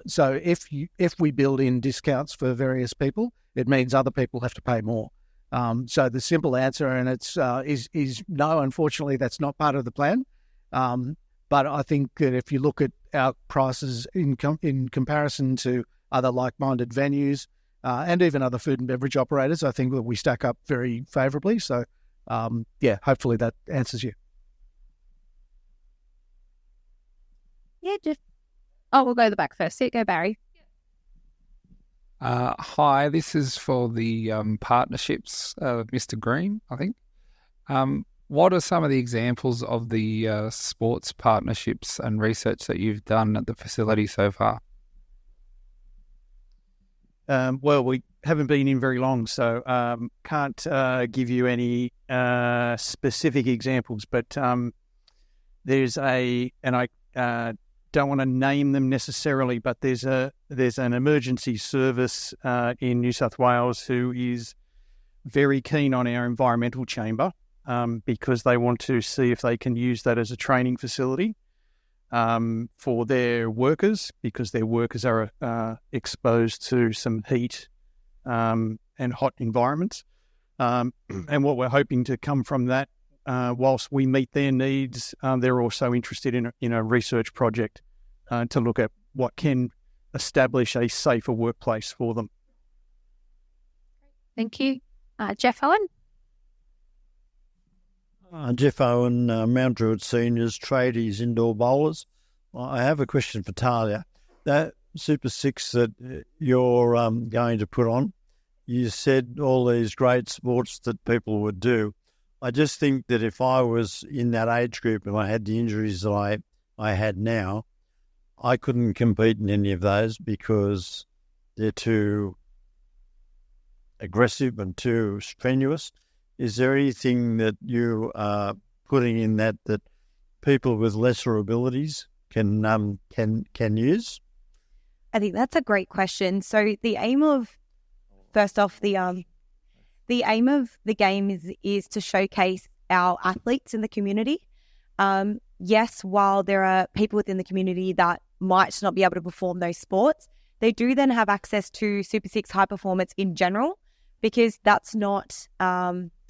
So if we build in discounts for various people, it means other people have to pay more. So the simple answer, and it's is no. Unfortunately, that's not part of the plan. But I think that if you look at our prices in comparison to other like-minded venues and even other food and beverage operators, I think that we stack up very favourably. So, hopefully that answers you. Yeah, we'll go to the back first. Go, Barry. Hi, this is for the partnerships, Mr. Green, I think. What are some of the examples of the sports partnerships and research that you've done at the facility so far? Well, we haven't been in very long, so can't give you any specific examples, but there's and I don't want to name them necessarily, but there's an emergency service in New South Wales who is very keen on our environmental chamber. because they want to see if they can use that as a training facility for their workers, because their workers are exposed to some heat and hot environments. And what we're hoping to come from that, whilst we meet their needs, they're also interested in a research project to look at what can establish a safer workplace for them. Thank you. Jeff Owen? Jeff Owen, Mount Druitt Seniors, tradies, indoor bowlers. I have a question for Talia. That Super Six that you're going to put on, you said all these great sports that people would do. I just think that if I was in that age group and I had the injuries that I had now, I couldn't compete in any of those because they're too aggressive and too strenuous. Is there anything that you are putting in that people with lesser abilities can use? I think that's a great question. So the aim of, first off, the aim of the game is to showcase our athletes in the community. Yes, while there are people within the community that might not be able to perform those sports, they do then have access to Super Six high performance in general, because that's not,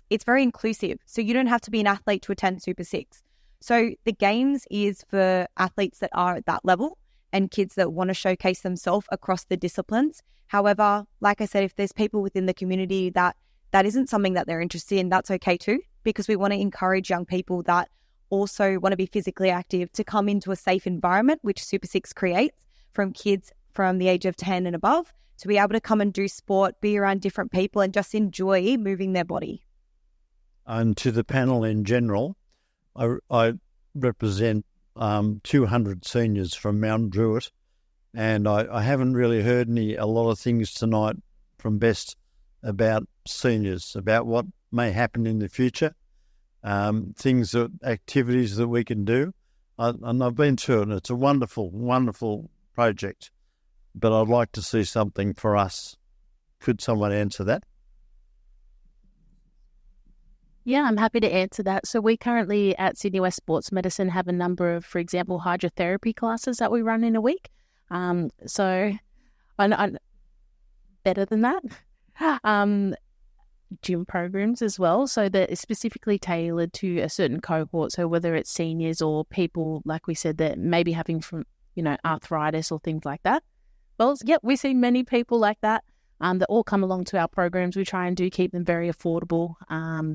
it's very inclusive. So you don't have to be an athlete to attend Super Six. So the games is for athletes that are at that level and kids that want to showcase themselves across the disciplines. However, like I said, if there's people within the community that isn't something that they're interested in, that's okay too, because we want to encourage young people that also want to be physically active to come into a safe environment, which Super Six creates, from kids from the age of 10 and above, to be able to come and do sport, be around different people and just enjoy moving their body. And to the panel in general, I represent 200 seniors from Mount Druitt, and I haven't really heard a lot of things tonight from Best about seniors, about what may happen in the future, activities that we can do. And I've been to it, and it's a wonderful, wonderful project, but I'd like to see something for us. Could someone answer that? Yeah, I'm happy to answer that. So we currently at Sydney West Sports Medicine have a number of, for example, hydrotherapy classes that we run in a week. So I'm better than that. Gym programs as well, so that is specifically tailored to a certain cohort. So whether it's seniors or people, like we said, that may be having arthritis or things like that. Well, yep, we see many people like that that all come along to our programs. We try and keep them very affordable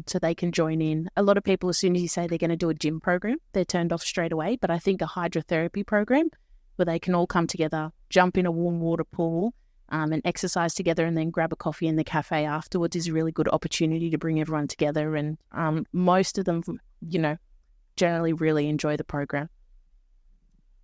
so they can join in. A lot of people, as soon as you say they're going to do a gym program, they're turned off straight away. But I think a hydrotherapy program where they can all come together, jump in a warm water pool, and exercise together and then grab a coffee in the cafe afterwards is a really good opportunity to bring everyone together. And most of them, generally really enjoy the program.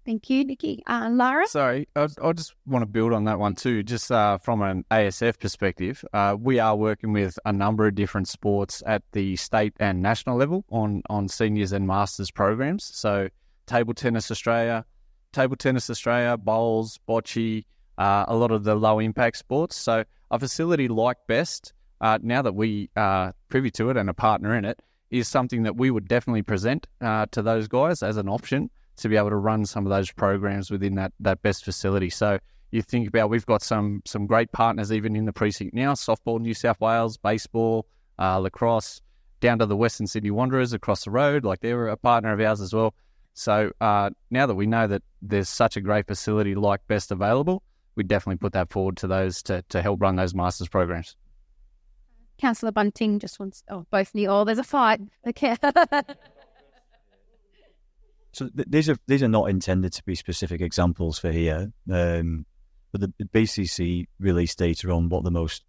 Thank you, Nikki. Lara? Sorry, I just want to build on that one too, just from an ASF perspective. We are working with a number of different sports at the state and national level on seniors and masters programs. So Table Tennis Australia, bowls, bocce, a lot of the low-impact sports. So a facility like Best, now that we are privy to it and a partner in it, is something that we would definitely present to those guys as an option to be able to run some of those programs within that Best facility. So you think about, we've got some great partners even in the precinct now: softball New South Wales, baseball, lacrosse, down to the Western Sydney Wanderers across the road. Like, they're a partner of ours as well. So now that we know that there's such a great facility like Best available, we definitely put that forward to those to help run those masters programs. Councillor Bunting just wants, both need, there's a fight. Okay. So these are not intended to be specific examples for here, but the BCC released data on what the most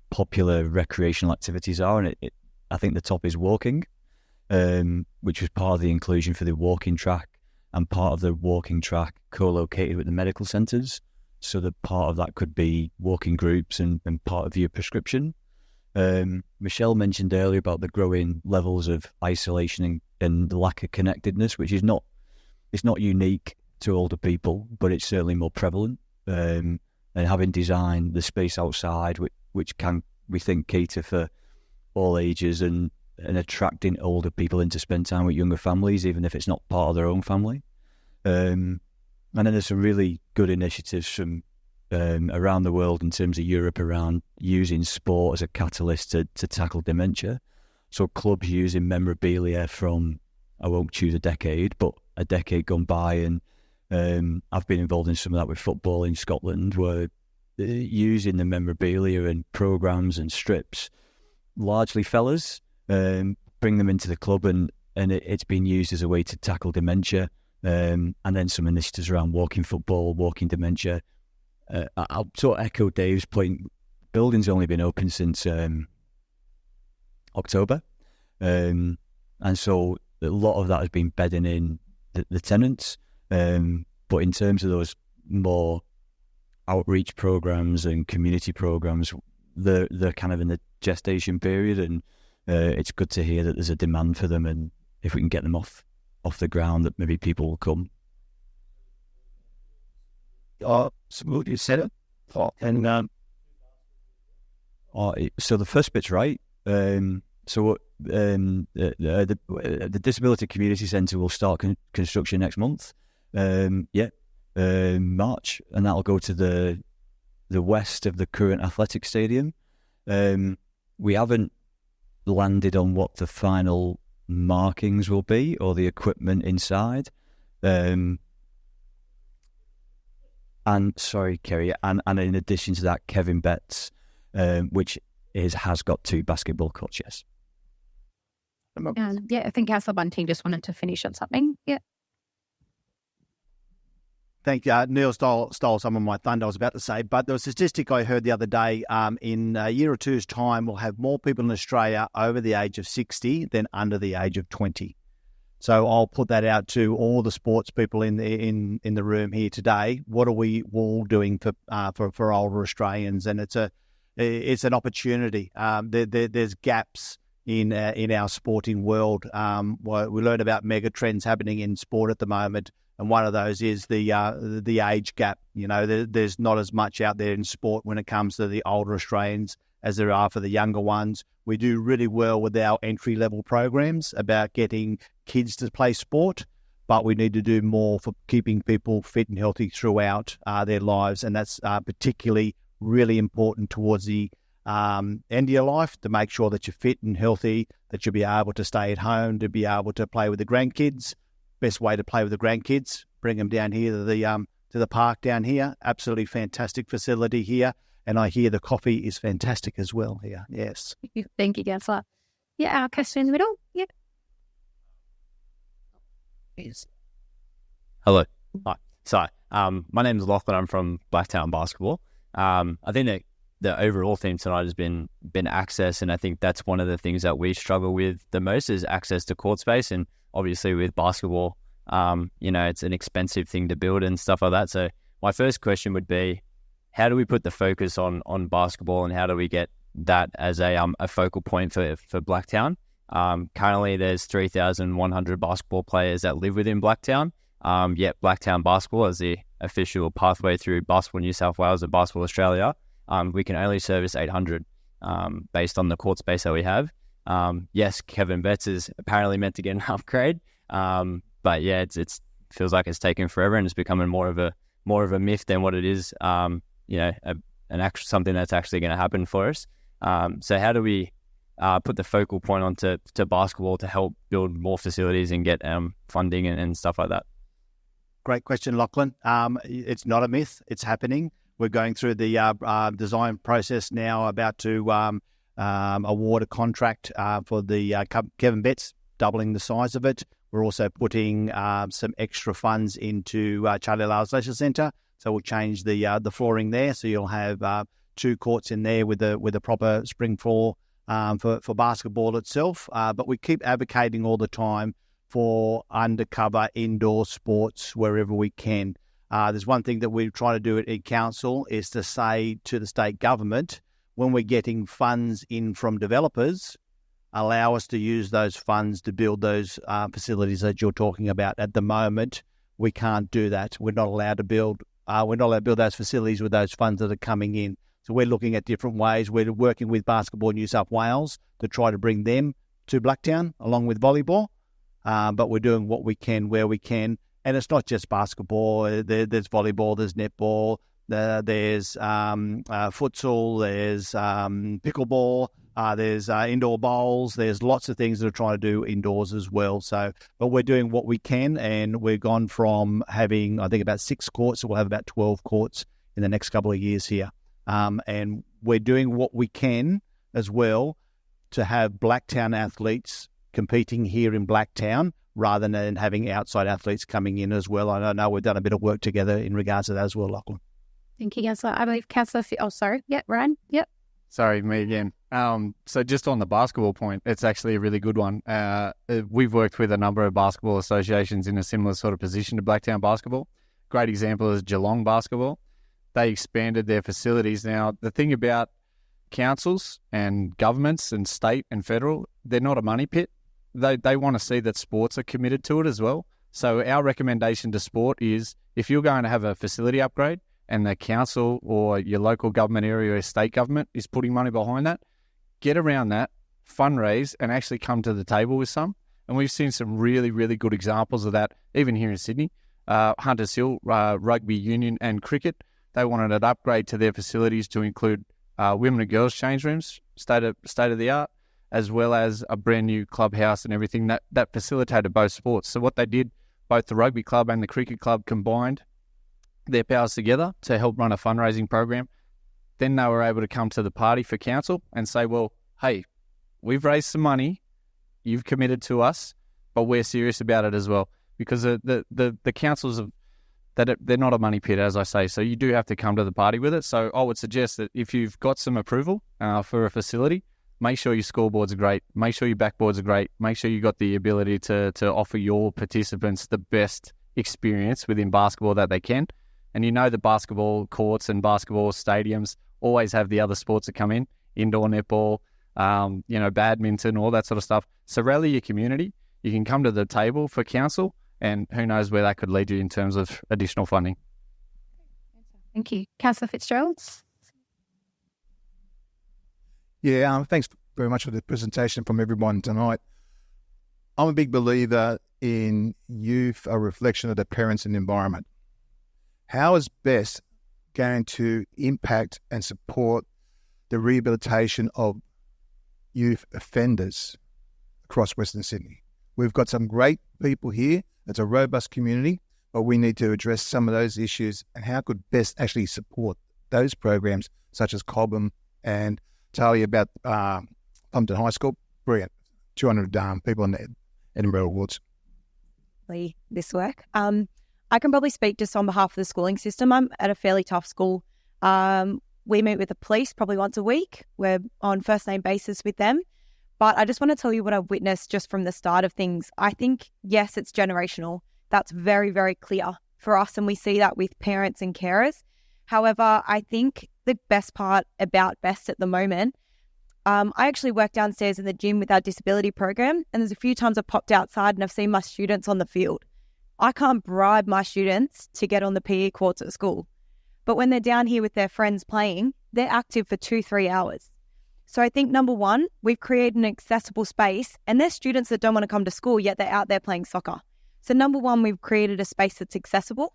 popular recreational activities are, and I think the top is walking, which was part of the inclusion for the walking track, and part of the walking track co-located with the medical centres. So that part of that could be walking groups and part of your prescription. Michelle mentioned earlier about the growing levels of isolation and the lack of connectedness, which is not unique to older people, but it's certainly more prevalent. And having designed the space outside, which can, we think, cater for all ages and and attracting older people in to spend time with younger families, even if it's not part of their own family. And then there's some really good initiatives from around the world in terms of Europe around using sport as a catalyst to tackle dementia. So clubs using memorabilia from, I won't choose a decade, but a decade gone by, and I've been involved in some of that with football in Scotland, where using the memorabilia and programmes and strips, largely fellas, bring them into the club, and it's been used as a way to tackle dementia, and then some initiatives around walking football, walking dementia. I'll sort of echo Dave's point. Building's only been open since October, and so a lot of that has been bedding in the tenants. But in terms of those more outreach programs and community programs, they're kind of in the gestation period, and it's good to hear that there's a demand for them, and if we can get them off the ground, that maybe people will come. Absolutely said it. And so the first bit's right. The Disability Community Centre will start construction next month. March, and that'll go to the west of the current athletic stadium. We haven't landed on what the final markings will be or the equipment inside. And sorry, Kerry, and in addition to that, Kevin Betts, which has got 2 basketball courts, yes. I think Councillor Bunting just wanted to finish on something. Yeah. Thank you. Neil stole some of my thunder, I was about to say, but there was a statistic I heard the other day. In a year or two's time, we'll have more people in Australia over the age of 60 than under the age of 20. So I'll put that out to all the sports people in the room here today. What are we all doing for older Australians? And it's an opportunity. There's gaps in our sporting world. We learn about mega trends happening in sport at the moment, and one of those is the age gap. You know, there's not as much out there in sport when it comes to the older Australians as there are for the younger ones. We do really well with our entry-level programs about getting kids to play sport, but we need to do more for keeping people fit and healthy throughout their lives, and that's particularly really important towards the end of your life, to make sure that you're fit and healthy, that you'll be able to stay at home, to be able to play with the grandkids. Best way to play with the grandkids, bring them down here to the park down here. Absolutely fantastic facility here. And I hear the coffee is fantastic as well here. Yes. Thank you, Councillor. Yeah, our question in the middle. Yeah. Yes. Hello. Hi. So, my name is Lachlan. I'm from Blacktown Basketball. I think that the overall theme tonight has been access, and I think that's one of the things that we struggle with the most is access to court space. And obviously with basketball, it's an expensive thing to build and stuff like that. So my first question would be, how do we put the focus on basketball, and how do we get that as a focal point for Blacktown? Currently, there's 3,100 basketball players that live within Blacktown. Yet Blacktown Basketball, as the official pathway through Basketball New South Wales and Basketball Australia, we can only service 800 based on the court space that we have. Yes, Kevin Betts is apparently meant to get an upgrade, but yeah, it feels like it's taken forever, and it's becoming more of a myth than what it is. Something that's actually going to happen for us. So how do we put the focal point onto basketball to help build more facilities and get funding and stuff like that? Great question, Lachlan. It's not a myth. It's happening. We're going through the design process now, about to award a contract for the Kevin Betts, doubling the size of it. We're also putting some extra funds into Charlie Lars Leisure Centre, so we'll change the flooring there. So you'll have 2 courts in there with a proper spring floor for basketball itself. But we keep advocating all the time for undercover indoor sports wherever we can. There's one thing that we try to do at council is to say to the state government, when we're getting funds in from developers, allow us to use those funds to build those facilities that you're talking about. At the moment, we can't do that. We're not allowed to build. We're not allowed to build those facilities with those funds that are coming in. So we're looking at different ways. We're working with Basketball New South Wales to try to bring them to Blacktown along with volleyball, but we're doing what we can where we can. And it's not just basketball. There's volleyball, there's netball, there's futsal, there's pickleball, there's indoor bowls. There's lots of things that are trying to do indoors as well. So, but we're doing what we can, and we've gone from having, I think, about 6 courts, so we'll have about 12 courts in the next couple of years here. And we're doing what we can as well to have Blacktown athletes competing here in Blacktown, rather than having outside athletes coming in as well. I know we've done a bit of work together in regards to that as well, Lachlan. Thank you, Councillor. I believe Councillor... Yep, Ryan. Yep. Sorry, me again. So just on the basketball point, it's actually a really good one. We've worked with a number of basketball associations in a similar sort of position to Blacktown Basketball. Great example is Geelong Basketball. They expanded their facilities. Now, the thing about councils and governments and state and federal, they're not a money pit. They want to see that sports are committed to it as well. So our recommendation to sport is, if you're going to have a facility upgrade and the council or your local government area or state government is putting money behind that, get around that, fundraise, and actually come to the table with some. And we've seen some really, really good examples of that, even here in Sydney. Hunters Hill, rugby union and cricket, they wanted an upgrade to their facilities to include women and girls change rooms, state of the art, as well as a brand new clubhouse and everything that facilitated both sports. So what they did, both the rugby club and the cricket club combined their powers together to help run a fundraising program. Then they were able to come to the party for council and say, well, hey, we've raised some money, you've committed to us, but we're serious about it as well. Because the councils they're not a money pit, as I say, so you do have to come to the party with it. So I would suggest that if you've got some approval for a facility, make sure your scoreboards are great. Make sure your backboards are great. Make sure you got the ability to offer your participants the best experience within basketball that they can. And you know the basketball courts and basketball stadiums always have the other sports that come in, indoor netball, badminton, all that sort of stuff. So rally your community. You can come to the table for council, and who knows where that could lead you in terms of additional funding. Thank you. Councillor Fitzgerald? Yeah, thanks very much for the presentation from everyone tonight. I'm a big believer in youth, a reflection of the parents and the environment. How is BEST going to impact and support the rehabilitation of youth offenders across Western Sydney? We've got some great people here. It's a robust community, but we need to address some of those issues. And how could BEST actually support those programs, such as Cobham and Talia about Plumpton High School? Brilliant. 200 people in the Edinburgh Awards. This work. I can probably speak just on behalf of the schooling system. I'm at a fairly tough school. We meet with the police probably once a week. We're on first name basis with them. But I just want to tell you what I've witnessed just from the start of things. I think, yes, it's generational. That's very, very clear for us, and we see that with parents and carers. However, I think the best part about BEST at the moment, I actually work downstairs in the gym with our disability program, and there's a few times I've popped outside and I've seen my students on the field. I can't bribe my students to get on the PE courts at school. But when they're down here with their friends playing, they're active for 2-3 hours. So I think, number one, we've created an accessible space, and there's students that don't want to come to school, yet they're out there playing soccer. So number one, we've created a space that's accessible.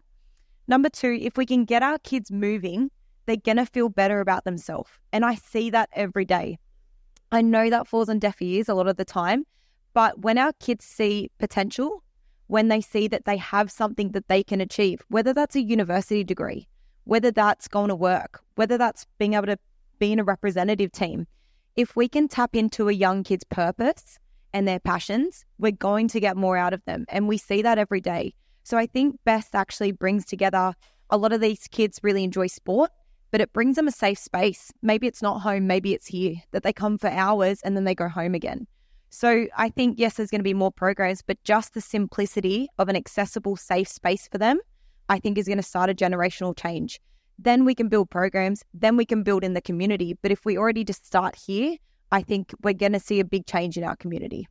Number two, if we can get our kids moving, they're going to feel better about themselves. And I see that every day. I know that falls on deaf ears a lot of the time, but when our kids see potential, when they see that they have something that they can achieve, whether that's a university degree, whether that's going to work, whether that's being able to be in a representative team, if we can tap into a young kid's purpose and their passions, we're going to get more out of them. And we see that every day. So I think BEST actually brings together, a lot of these kids really enjoy sport, but it brings them a safe space. Maybe it's not home, maybe it's here, that they come for hours and then they go home again. So I think, yes, there's going to be more programs, but just the simplicity of an accessible, safe space for them, I think is going to start a generational change. Then we can build programs, then we can build in the community. But if we already just start here, I think we're going to see a big change in our community.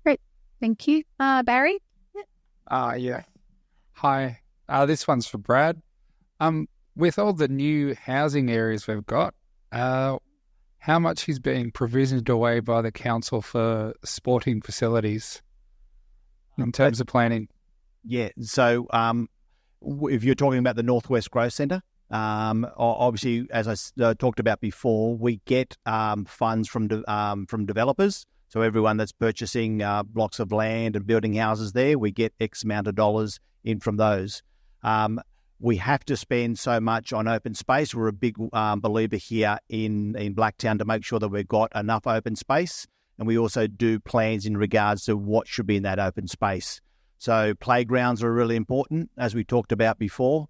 Great. Thank you. Barry? Yeah. Hi. This one's for Brad. With all the new housing areas we've got, how how much is being provisioned away by the council for sporting facilities in terms of planning? Yeah, so if you're talking about the Northwest Growth Centre, obviously, as I talked about before, we get funds from developers. So everyone that's purchasing blocks of land and building houses there, we get X amount of dollars in from those. We have to spend so much on open space. We're a big believer here in Blacktown to make sure that we've got enough open space. And we also do plans in regards to what should be in that open space. So playgrounds are really important, as we talked about before.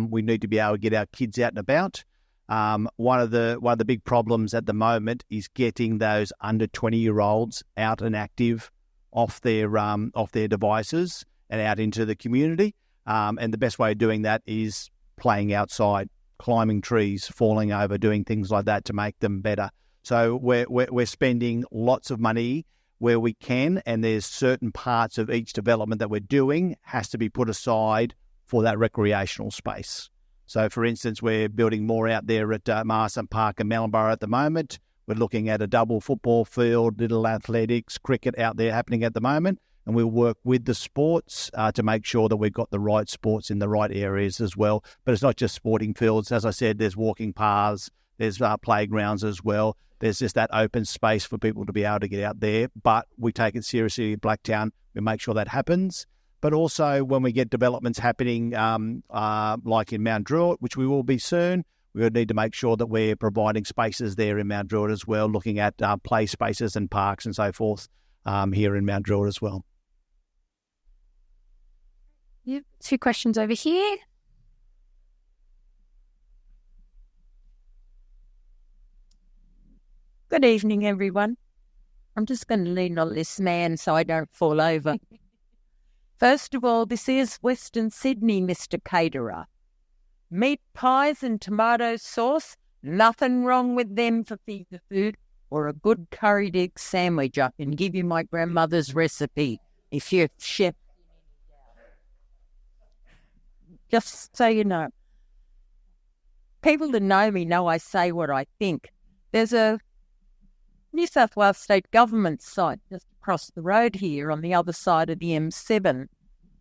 We need to be able to get our kids out and about. One of the big problems at the moment is getting those under 20-year-olds out and active off their devices and out into the community. And the best way of doing that is playing outside, climbing trees, falling over, doing things like that to make them better. So we're spending lots of money where we can, and there's certain parts of each development that we're doing has to be put aside for that recreational space. So, for instance, we're building more out there at Marsden Park and Melbourne at the moment. We're looking at a double football field, little athletics, cricket out there happening at the moment, and we'll work with the sports to make sure that we've got the right sports in the right areas as well. But it's not just sporting fields. As I said, there's walking paths, there's playgrounds as well. There's just that open space for people to be able to get out there. But we take it seriously at Blacktown. We make sure that happens. But also when we get developments happening like in Mount Druitt, which we will be soon, we would need to make sure that we're providing spaces there in Mount Druitt as well, looking at play spaces and parks and so forth here in Mount Druitt as well. Yep. 2 questions over here. Good evening, everyone. I'm just going to lean on this man so I don't fall over. First of all, this is Western Sydney, Mr. Caterer. Meat pies and tomato sauce, nothing wrong with them for finger food, or a good curried egg sandwich. I can give you my grandmother's recipe if you're chef. Just so you know. People that know me know I say what I think. There's a New South Wales State Government site just across the road here on the other side of the M7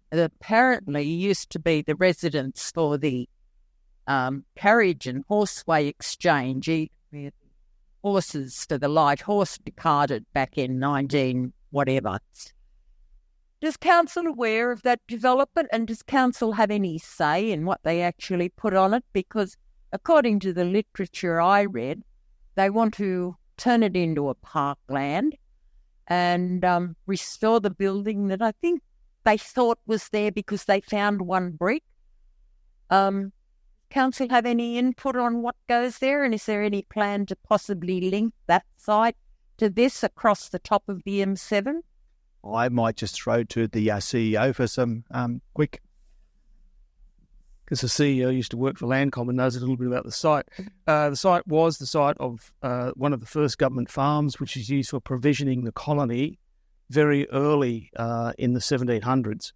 that apparently used to be the residence for the carriage and horseway exchange, where horses for the light horse departed back in 19 whatever. Is Council aware of that development, and does Council have any say in what they actually put on it? Because according to the literature I read, they want to turn it into a parkland and restore the building that I think they thought was there because they found one brick. Council have any input on what goes there, and is there any plan to possibly link that site to this across the top of the M7? I might just throw to the CEO for some quick. Because the CEO used to work for Landcom and knows a little bit about the site. The site was the site of one of the first government farms, which is used for provisioning the colony very early in the 1700s.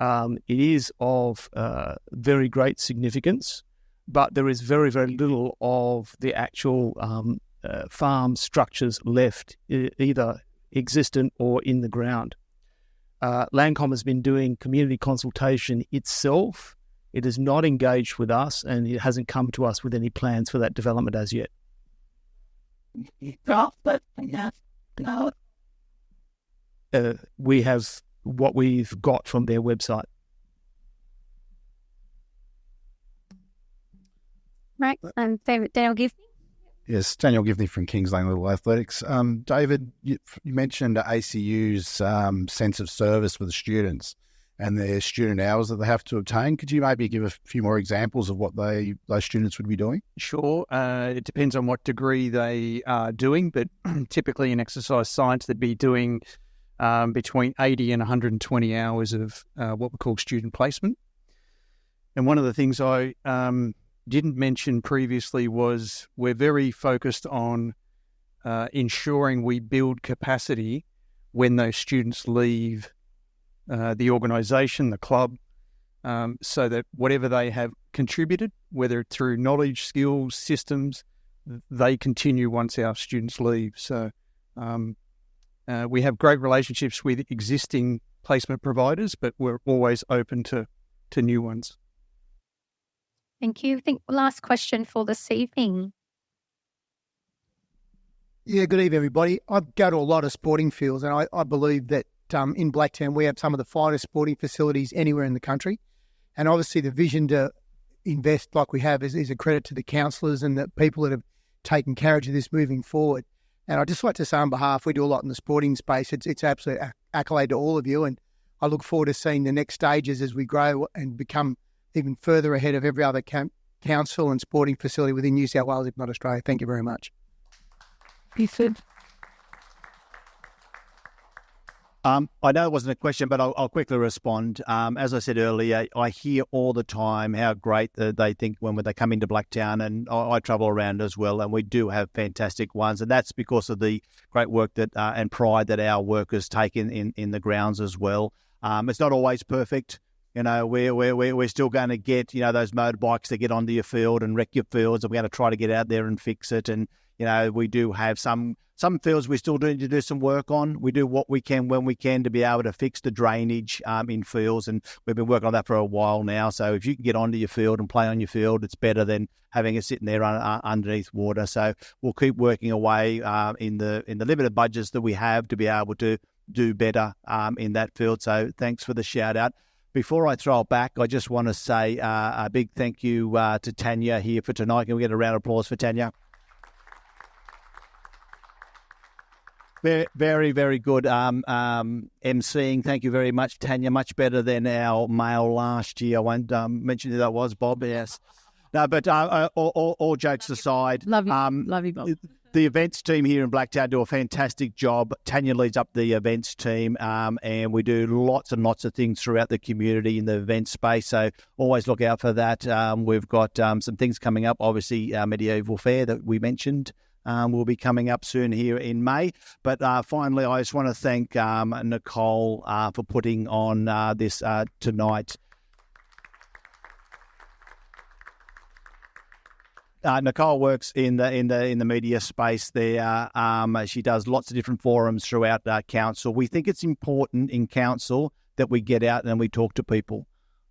It is of very great significance, but there is very, very little of the actual farm structures left, either existent or in the ground. Landcom has been doing community consultation itself. It has not engaged with us, and it hasn't come to us with any plans for that development as yet. We have what we've got from their website. Right, and Daniel Givney. Yes, Daniel Givney from Kings Lane Little Athletics. David, you mentioned ACU's sense of service for the students and their student hours that they have to obtain. Could you maybe give a few more examples of what those students would be doing? Sure. It depends on what degree they are doing, but typically in exercise science, they'd be doing between 80 and 120 hours of what we call student placement. And one of the things I didn't mention previously was we're very focused on ensuring we build capacity when those students leave the organisation, the club, so that whatever they have contributed, whether through knowledge, skills, systems, they continue once our students leave. So we have great relationships with existing placement providers, but we're always open to new ones. Thank you. I think last question for this evening. Yeah, good evening, everybody. I go to a lot of sporting fields, and I believe that in Blacktown we have some of the finest sporting facilities anywhere in the country. And obviously the vision to invest like we have is a credit to the councillors and the people that have taken carriage of this moving forward. And I'd just like to say on behalf, we do a lot in the sporting space. It's absolute accolade to all of you, and I look forward to seeing the next stages as we grow and become even further ahead of every other council and sporting facility within New South Wales, if not Australia. Thank you very much. I know it wasn't a question, but I'll quickly respond. As I said earlier, I hear all the time how great they think when they come into Blacktown, and I travel around as well, and we do have fantastic ones, and that's because of the great work that and pride that our workers take in the grounds as well. It's not always perfect. You know, we're still going to get, those motorbikes that get onto your field and wreck your fields, and we're going to try to get out there and fix it. And, we do have some fields we still need to do some work on. We do what we can when we can to be able to fix the drainage in fields, and we've been working on that for a while now. So if you can get onto your field and play on your field, it's better than having it sitting there underneath water. So we'll keep working away in the limited budgets that we have to be able to do better in that field. So thanks for the shout out. Before I throw it back, I just want to say a big thank you to Tanya here for tonight. Can we get a round of applause for Tanya? Very, very good emceeing. Thank you very much, Tanya. Much better than our male last year. I won't mention who that was, Bob. Yes. No, but all jokes aside. Love you, Bob. The events team here in Blacktown do a fantastic job. Tanya leads up the events team, and we do lots and lots of things throughout the community in the event space. So always look out for that. We've got some things coming up. Obviously, our medieval fair that we mentioned will be coming up soon here in May. But finally, I just want to thank Nicole for putting on this tonight. Nicole works in the media space there. She does lots of different forums throughout council. We think it's important in council that we get out and we talk to people,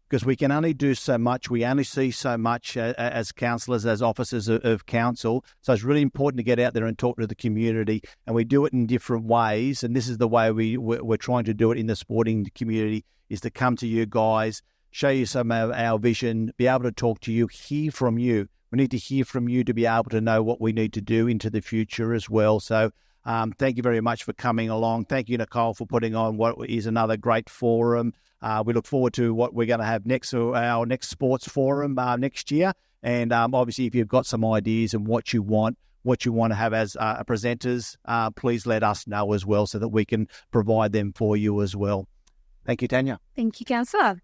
because we can only do so much. We only see so much as councillors, as officers of council. So it's really important to get out there and talk to the community, and we do it in different ways. And this is the way we're trying to do it in the sporting community, is to come to you guys, show you some of our vision, be able to talk to you, hear from you. We need to hear from you to be able to know what we need to do into the future as well. So thank you very much for coming along. Thank you, Nicole, for putting on what is another great forum. We look forward to what we're going to have next, our next sports forum next year. And obviously, if you've got some ideas and what you want to have as presenters, please let us know as well so that we can provide them for you as well. Thank you, Tanya. Thank you, Councillor.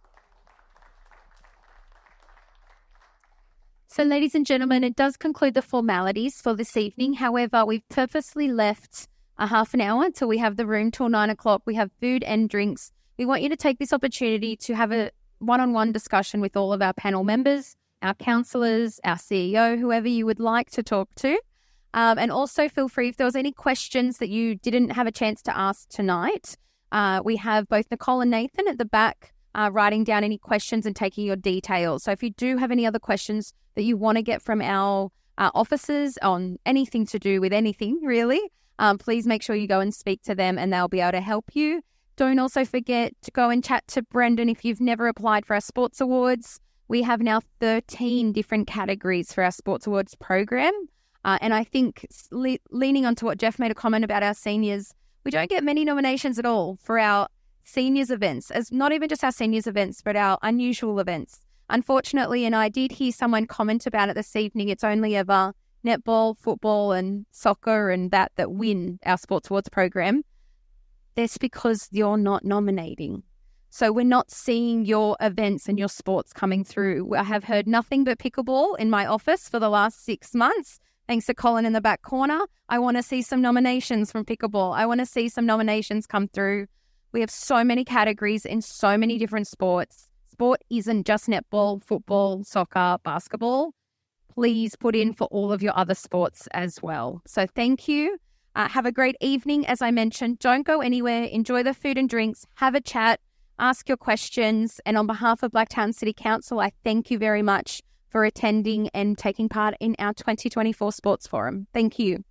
So, ladies and gentlemen, it does conclude the formalities for this evening. However, we've purposely left a half an hour until we have the room till 9 o'clock. We have food and drinks. We want you to take this opportunity to have a one-on-one discussion with all of our panel members, our councillors, our CEO, whoever you would like to talk to. And also feel free, if there was any questions that you didn't have a chance to ask tonight, we have both Nicole and Nathan at the back writing down any questions and taking your details. So if you do have any other questions that you want to get from our officers on anything to do with anything, really, please make sure you go and speak to them and they'll be able to help you. Don't also forget to go and chat to Brendan if you've never applied for our Sports Awards. We have now 13 different categories for our Sports Awards program. And I think leaning onto what Jeff made a comment about our seniors, we don't get many nominations at all for our seniors events, as not even just our seniors events, but our unusual events. Unfortunately, and I did hear someone comment about it this evening, it's only ever netball, football and soccer and that win our Sports Awards program. That's because you're not nominating. So we're not seeing your events and your sports coming through. I have heard nothing but pickleball in my office for the last 6 months. Thanks to Colin in the back corner. I want to see some nominations from pickleball. I want to see some nominations come through. We have so many categories in so many different sports. Sport isn't just netball, football, soccer, basketball. please put in for all of your other sports as well. So thank you. Have a great evening. As I mentioned, don't go anywhere. Enjoy the food and drinks. Have a chat. Ask your questions. And on behalf of Blacktown City Council, I thank you very much for attending and taking part in our 2024 Sports Forum. Thank you.